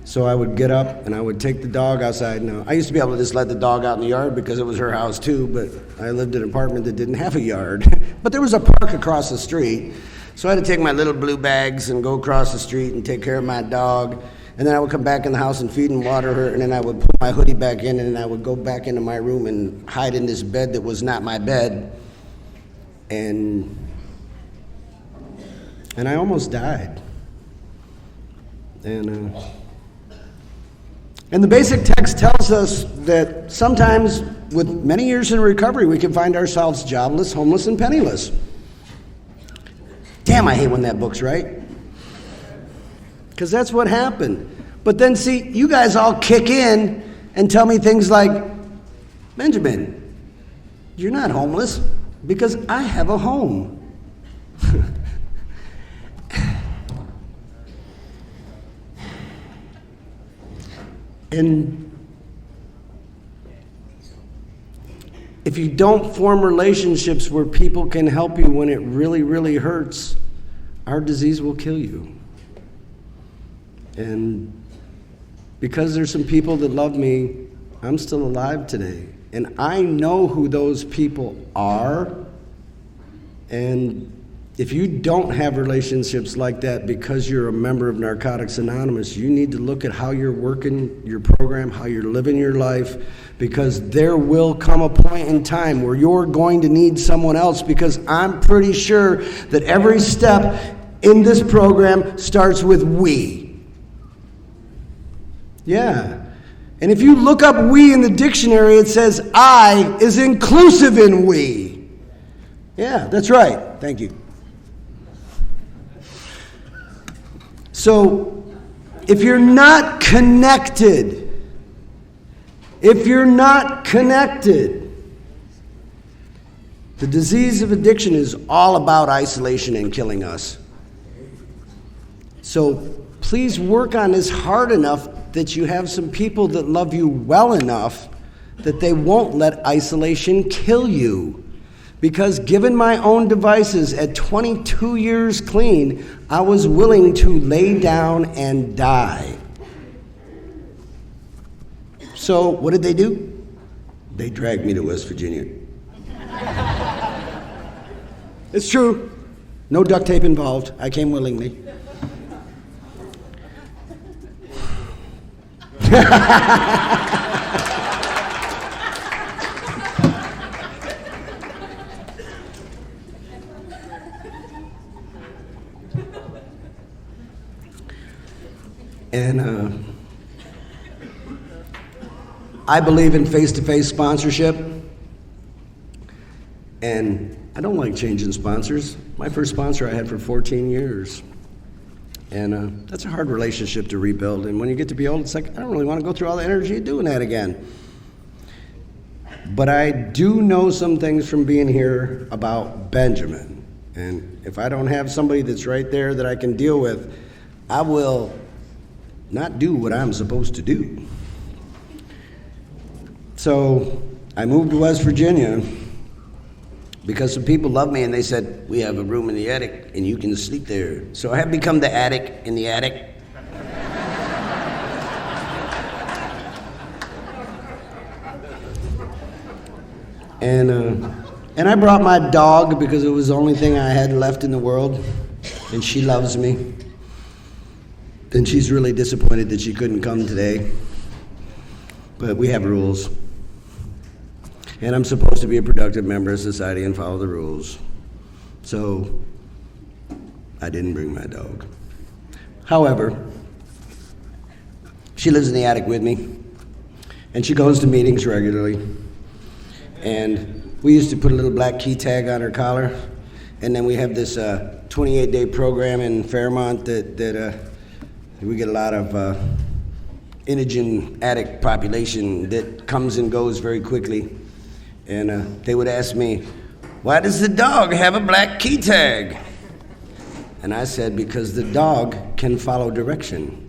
So I would get up and I would take the dog outside. Now, I used to be able to just let the dog out in the yard because it was her house too, but I lived in an apartment that didn't have a yard. But there was a park across the street. So I had to take my little blue bags and go across the street and take care of my dog. And then I would come back in the house and feed and water her, and then I would put my hoodie back in, and I would go back into my room and hide in this bed that was not my bed. And I almost died. And the basic text tells us that sometimes, with many years in recovery, we can find ourselves jobless, homeless, and penniless. Damn, I hate when that book's right. Because that's what happened. But then, see, you guys all kick in and tell me things like, Benjamin, you're not homeless because I have a home. And if you don't form relationships where people can help you when it really, really hurts, our disease will kill you. And because there's some people that love me, I'm still alive today. And I know who those people are. And if you don't have relationships like that because you're a member of Narcotics Anonymous, you need to look at how you're working your program, how you're living your life, because there will come a point in time where you're going to need someone else, because I'm pretty sure that every step in this program starts with we. Yeah. And if you look up we in the dictionary, it says I is inclusive in we. Yeah, that's right. Thank you. So, if you're not connected, the disease of addiction is all about isolation and killing us. So, please work on this hard enough that you have some people that love you well enough that they won't let isolation kill you. Because given my own devices at 22 years clean, I was willing to lay down and die. So what did they do? They dragged me to West Virginia. It's true. No duct tape involved. I came willingly. And I believe in face-to-face sponsorship, and I don't like changing sponsors. My first sponsor I had for 14 years, and that's a hard relationship to rebuild. And when you get to be old, it's like, I don't really want to go through all the energy doing that again. But I do know some things from being here about Benjamin, and if I don't have somebody that's right there that I can deal with, I will not do what I'm supposed to do. So I moved to West Virginia, because some people love me and they said, we have a room in the attic and you can sleep there. So I have become the attic in the attic. And I brought my dog because it was the only thing I had left in the world, and she loves me. And she's really disappointed that she couldn't come today. But we have rules. And I'm supposed to be a productive member of society and follow the rules. So I didn't bring my dog. However, she lives in the attic with me, and she goes to meetings regularly. And we used to put a little black key tag on her collar, and then we have this 28-day program in Fairmont that we get a lot of indigent attic population that comes and goes very quickly. And they would ask me, why does the dog have a black key tag? And I said, because the dog can follow direction.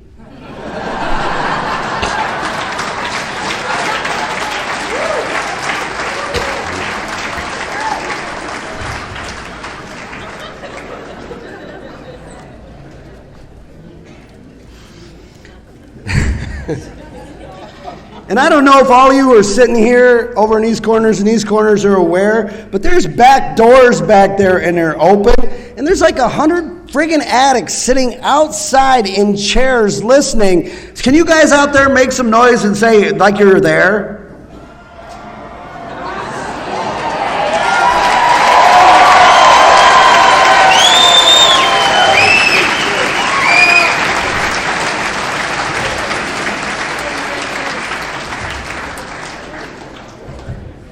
And I don't know if all of you are sitting here over in these corners and these corners are aware, but there's back doors back there and they're open. And there's like 100 friggin' addicts sitting outside in chairs listening. Can you guys out there make some noise and say like you're there?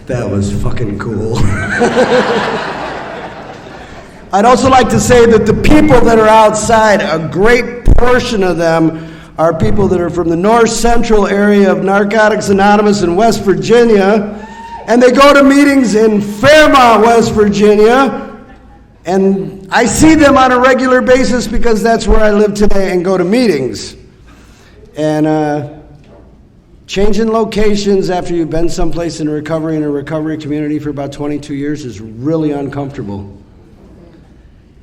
That was fucking cool. I'd also like to say that the people that are outside, a great portion of them are people that are from the north central area of Narcotics Anonymous in West Virginia, and they go to meetings in Fairmont, West Virginia, and I see them on a regular basis because that's where I live today and go to meetings. And changing locations after you've been someplace in a recovery community for about 22 years is really uncomfortable.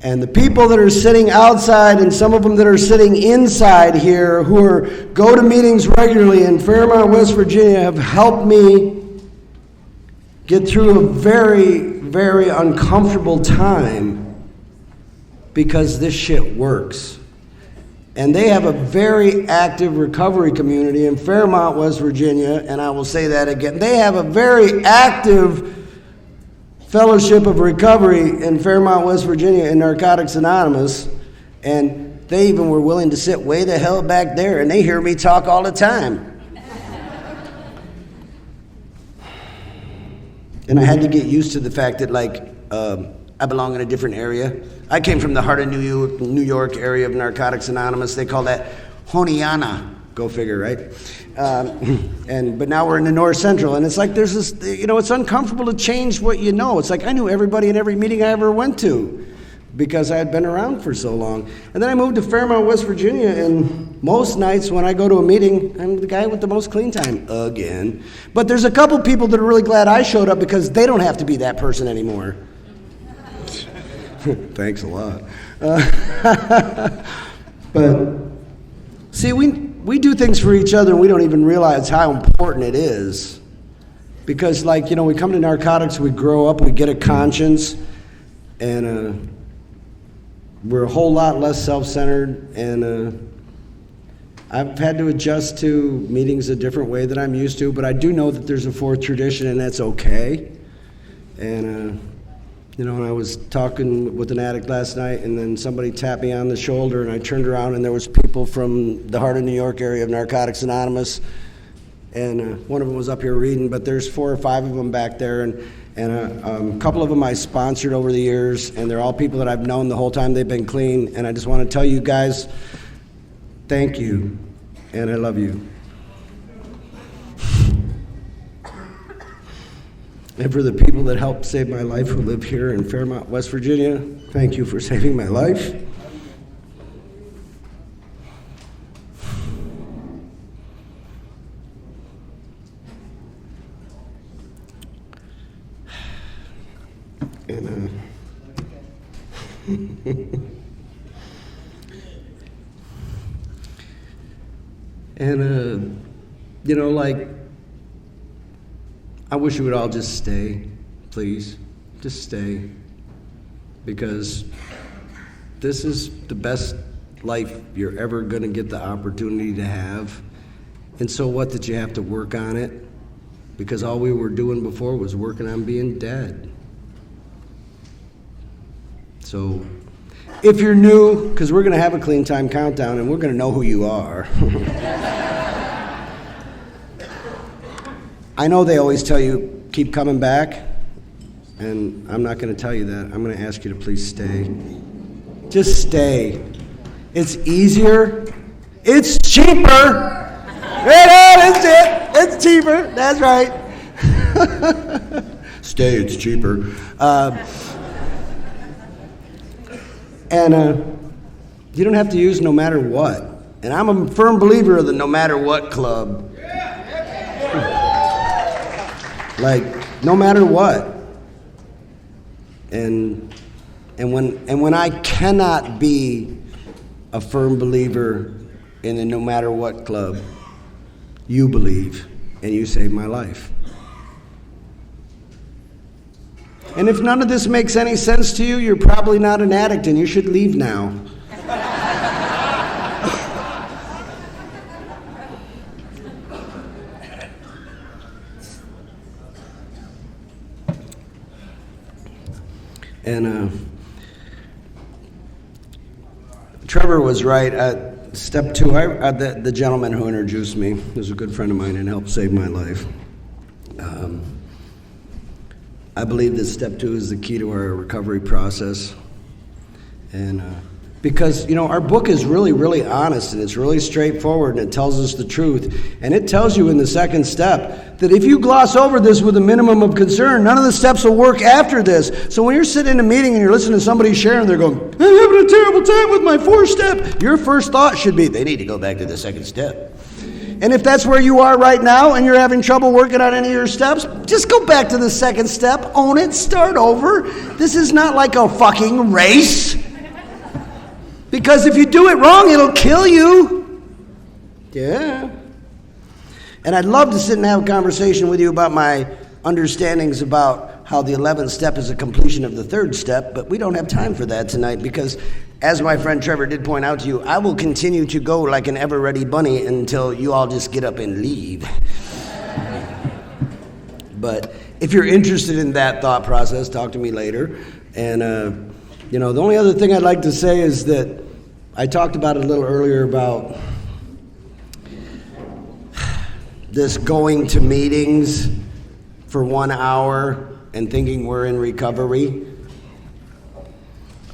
And the people that are sitting outside and some of them that are sitting inside here who go to meetings regularly in Fairmont, West Virginia have helped me get through a very, very uncomfortable time because this shit works. And they have a very active recovery community in Fairmont, West Virginia, and I will say that again. They have a very active fellowship of recovery in Fairmont, West Virginia in Narcotics Anonymous, and they even were willing to sit way the hell back there, and they hear me talk all the time. And I had to get used to the fact that, I belong in a different area. I came from the heart of New York area of Narcotics Anonymous. They call that Honiana. Go figure, right? But now we're in the North Central, and it's like there's this, it's uncomfortable to change what you know. It's like I knew everybody in every meeting I ever went to because I had been around for so long. And then I moved to Fairmont, West Virginia, and most nights when I go to a meeting, I'm the guy with the most clean time again. But there's a couple people that are really glad I showed up because they don't have to be that person anymore. Thanks a lot. But see, we do things for each other and we don't even realize how important it is. Because we come to narcotics, we grow up, we get a conscience, and we're a whole lot less self-centered. And I've had to adjust to meetings a different way than I'm used to, but I do know that there's a fourth tradition and that's okay. And I was talking with an addict last night, and then somebody tapped me on the shoulder, and I turned around, and there was people from the heart of New York area of Narcotics Anonymous, and one of them was up here reading, but there's 4 or 5 of them back there, and a couple of them I sponsored over the years, and they're all people that I've known the whole time they've been clean, and I just want to tell you guys, thank you, and I love you. And for the people that helped save my life who live here in Fairmont, West Virginia, thank you for saving my life. And, like, I wish you would all just stay, please. Just stay. Because this is the best life you're ever going to get the opportunity to have. And so what, did you have to work on it? Because all we were doing before was working on being dead. So if you're new, because we're going to have a clean time countdown and we're going to know who you are. I know they always tell you, keep coming back, and I'm not going to tell you that. I'm going to ask you to please stay. Just stay. It's easier. It's cheaper. That's it. It's cheaper. That's right. Stay, it's cheaper. And you don't have to use no matter what. And I'm a firm believer of the no matter what club. Like, no matter what. And when I cannot be a firm believer in the no matter what club, you believe, and you saved my life. And if none of this makes any sense to you, you're probably not an addict and you should leave now. And Trevor was right. Step two, the gentleman who introduced me was a good friend of mine and helped save my life. I believe that step two is the key to our recovery process. And because, our book is really, really honest, and it's really straightforward, and it tells us the truth. And it tells you in the second step that if you gloss over this with a minimum of concern, none of the steps will work after this. So when you're sitting in a meeting and you're listening to somebody share and they're going, I'm having a terrible time with my 4-step, your first thought should be, they need to go back to the second step. And if that's where you are right now and you're having trouble working on any of your steps, just go back to the second step, own it, start over. This is not like a fucking race. Because if you do it wrong, it'll kill you. Yeah. And I'd love to sit and have a conversation with you about my understandings about how the 11th step is a completion of the 3rd step, but we don't have time for that tonight because, as my friend Trevor did point out to you, I will continue to go like an ever-ready bunny until you all just get up and leave. But if you're interested in that thought process, talk to me later. And, the only other thing I'd like to say is that I talked about it a little earlier about this going to meetings for 1 hour and thinking we're in recovery.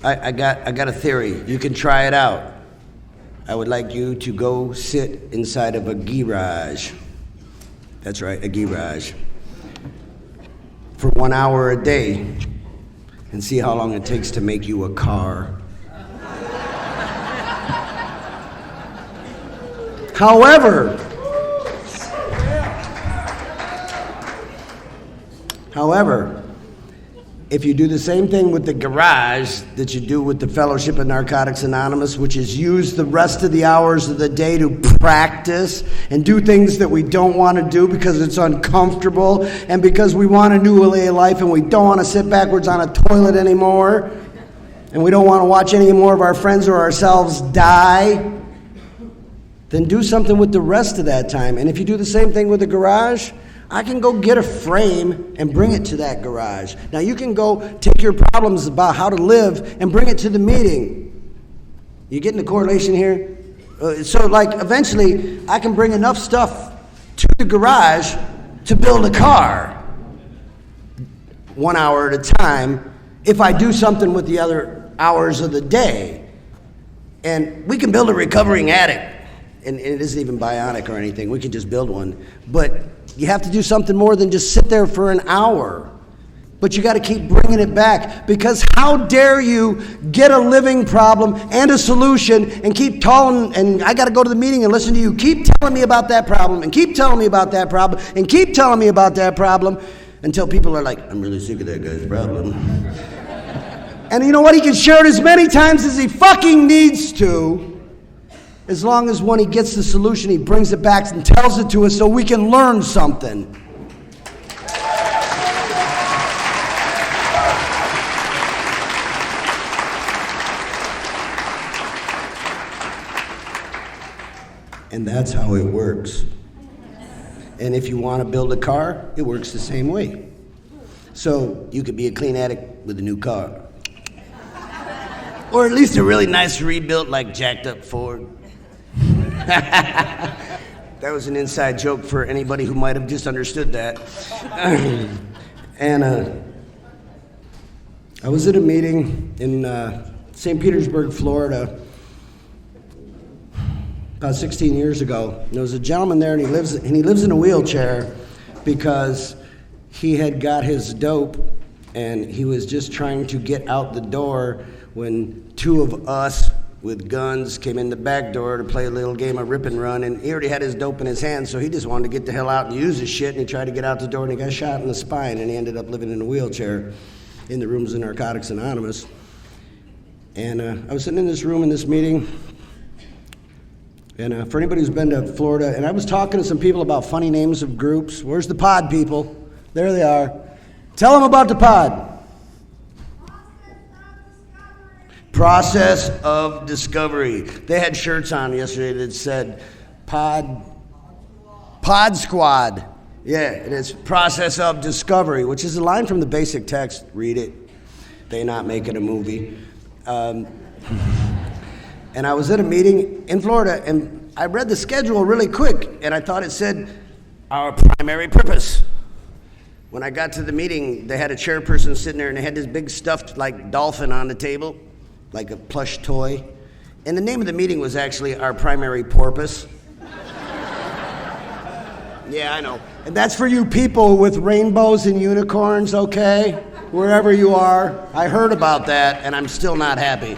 I got a theory. You can try it out. I would like you to go sit inside of a garage. That's right, a garage. For 1 hour a day and see how long it takes to make you a car. However, if you do the same thing with the garage that you do with the Fellowship of Narcotics Anonymous, which is use the rest of the hours of the day to practice and do things that we don't want to do because it's uncomfortable and because we want a new way of life and we don't want to sit backwards on a toilet anymore and we don't want to watch any more of our friends or ourselves die, then do something with the rest of that time. And if you do the same thing with the garage, I can go get a frame and bring it to that garage. Now you can go take your problems about how to live and bring it to the meeting. You getting the correlation here? So eventually I can bring enough stuff to the garage to build a car 1 hour at a time if I do something with the other hours of the day. And we can build a recovering addict. And it isn't even bionic or anything. We can just build one. But you have to do something more than just sit there for an hour. But you got to keep bringing it back, because how dare you get a living problem and a solution and keep telling, and I got to go to the meeting and listen to you, keep telling me about that problem and keep telling me about that problem and keep telling me about that problem until people are like, I'm really sick of that guy's problem. And you know what? He can share it as many times as he fucking needs to, as long as when he gets the solution, he brings it back and tells it to us so we can learn something. And that's how it works. And if you want to build a car, it works the same way. So you could be a clean addict with a new car. Or at least a really nice rebuilt, like jacked up Ford. That was an inside joke for anybody who might have just understood that. And I was at a meeting in St. Petersburg, Florida, about 16 years ago. And there was a gentleman there, and he lives in a wheelchair because he had got his dope, and he was just trying to get out the door when two of us with guns came in the back door to play a little game of rip and run, and he already had his dope in his hand, so he just wanted to get the hell out and use his shit, and he tried to get out the door, and he got shot in the spine, and he ended up living in a wheelchair in the rooms of Narcotics Anonymous. And I was sitting in this room in this meeting, and for anybody who's been to Florida, and I was talking to some people about funny names of groups. Where's the pod people? There they are. Tell them about the pod. Process of Discovery. They had shirts on yesterday that said Pod Squad. Yeah, it is Process of Discovery, which is a line from the basic text. Read it. They not making a movie. And I was at a meeting in Florida, and I read the schedule really quick, and I thought it said our primary purpose. When I got to the meeting, they had a chairperson sitting there, and they had this big stuffed like dolphin on the table, like a plush toy. And the name of the meeting was actually Our Primary Porpoise. Yeah, I know. And that's for you people with rainbows and unicorns, okay? Wherever you are. I heard about that, and I'm still not happy.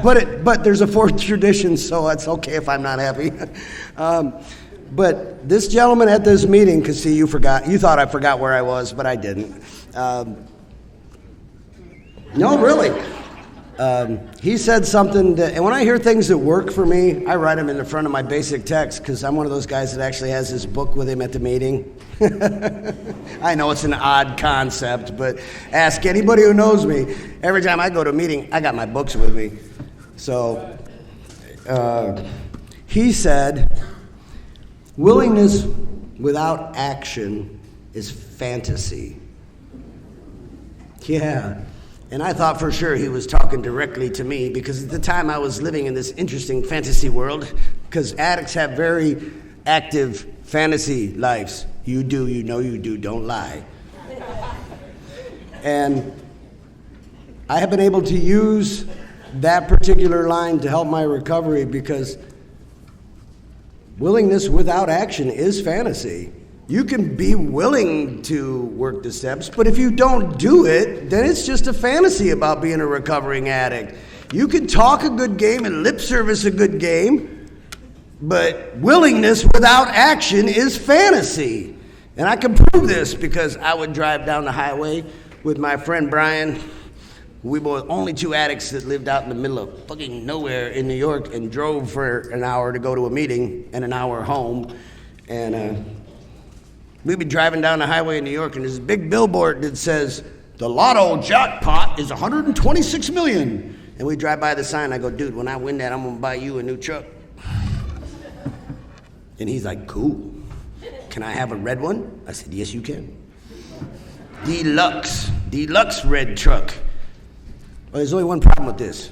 But there's a fourth tradition, so it's okay if I'm not happy. But this gentleman at this meeting, because see, you thought I forgot where I was, but I didn't. No, really. He said something that, and when I hear things that work for me, I write them in the front of my basic text, because I'm one of those guys that actually has his book with him at the meeting. I know it's an odd concept, but ask anybody who knows me. Every time I go to a meeting, I got my books with me. So he said, willingness without action is fantasy. Yeah. And I thought for sure he was talking directly to me, because at the time I was living in this interesting fantasy world, because addicts have very active fantasy lives. You do, you know you do, don't lie. And I have been able to use that particular line to help my recovery, because willingness without action is fantasy. You can be willing to work the steps, but if you don't do it, then it's just a fantasy about being a recovering addict. You can talk a good game and lip service a good game, but willingness without action is fantasy. And I can prove this because I would drive down the highway with my friend Brian. We were only two addicts that lived out in the middle of fucking nowhere in New York, and drove for an hour to go to a meeting and an hour home. And we'd be driving down the highway in New York, and there's a big billboard that says, "The lotto jackpot is 126 million. And we drive by the sign. I go, "Dude, when I win that, I'm going to buy you a new truck." And he's like, "Cool. Can I have a red one?" I said, "Yes, you can. Deluxe red truck." Well, there's only one problem with this.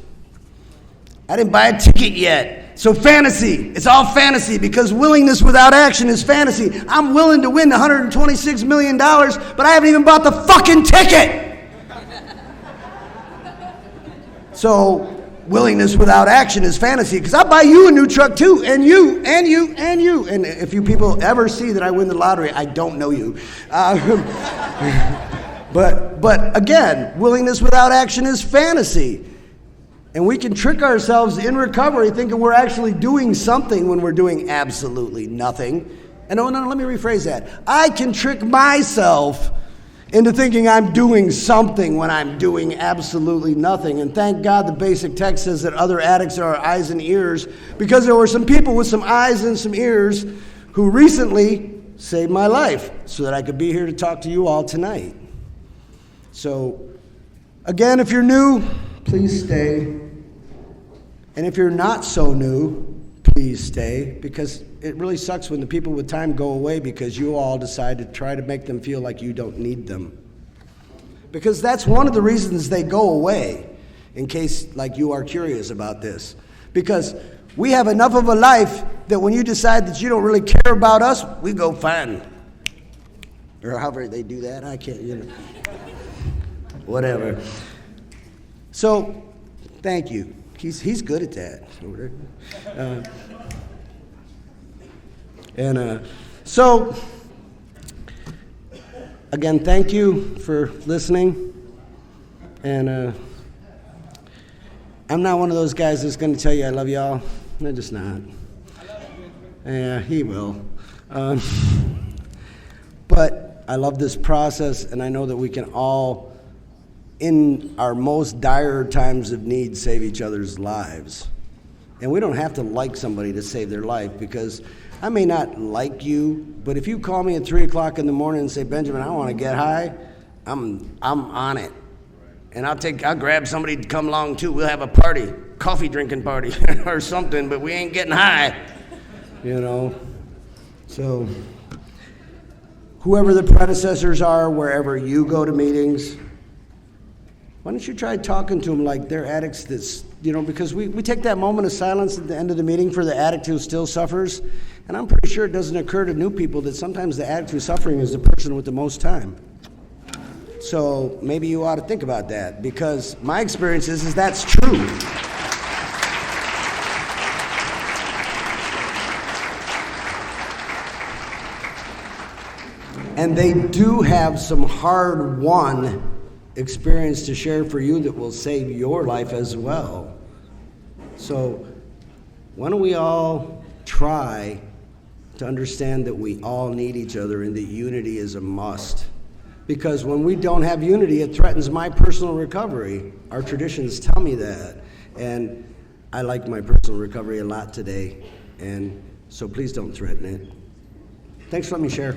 I didn't buy a ticket yet. So fantasy, it's all fantasy, because willingness without action is fantasy. I'm willing to win the $126 million, but I haven't even bought the fucking ticket. So willingness without action is fantasy, because I'll buy you a new truck too, and you, and you, and you. And if you people ever see that I win the lottery, I don't know you. But again, willingness without action is fantasy. And we can trick ourselves in recovery thinking we're actually doing something when we're doing absolutely nothing. And no, let me rephrase that. I can trick myself into thinking I'm doing something when I'm doing absolutely nothing. And thank God the basic text says that other addicts are eyes and ears, because there were some people with some eyes and some ears who recently saved my life so that I could be here to talk to you all tonight. So, again, if you're new, please stay. And if you're not so new, please stay, because it really sucks when the people with time go away because you all decide to try to make them feel like you don't need them. Because that's one of the reasons they go away, in case like you are curious about this. Because we have enough of a life that when you decide that you don't really care about us, we go find. Or however they do that, I can't, whatever. So, thank you. He's good at that. So, again, thank you for listening. And I'm not one of those guys that's going to tell you I love y'all. I'm just not. Yeah, he will. But I love this process, and I know that we can all, in our most dire times of need, save each other's lives. And we don't have to like somebody to save their life, because I may not like you, but if you call me at 3 o'clock in the morning and say, Benjamin, I want to get high, I'm on it. And I'll grab somebody to come along too. We'll have a party, coffee drinking party or something, but we ain't getting high, So whoever the predecessors are, wherever you go to meetings, why don't you try talking to them like they're addicts that's, because we take that moment of silence at the end of the meeting for the addict who still suffers, and I'm pretty sure it doesn't occur to new people that sometimes the addict who's suffering is the person with the most time. So maybe you ought to think about that, because my experience is that's true. And they do have some hard-won experience to share for you that will save your life as well. So why don't we all try to understand that we all need each other and that unity is a must. Because when we don't have unity, it threatens my personal recovery. Our traditions tell me that. And I like my personal recovery a lot today. And so please don't threaten it. Thanks for letting me share.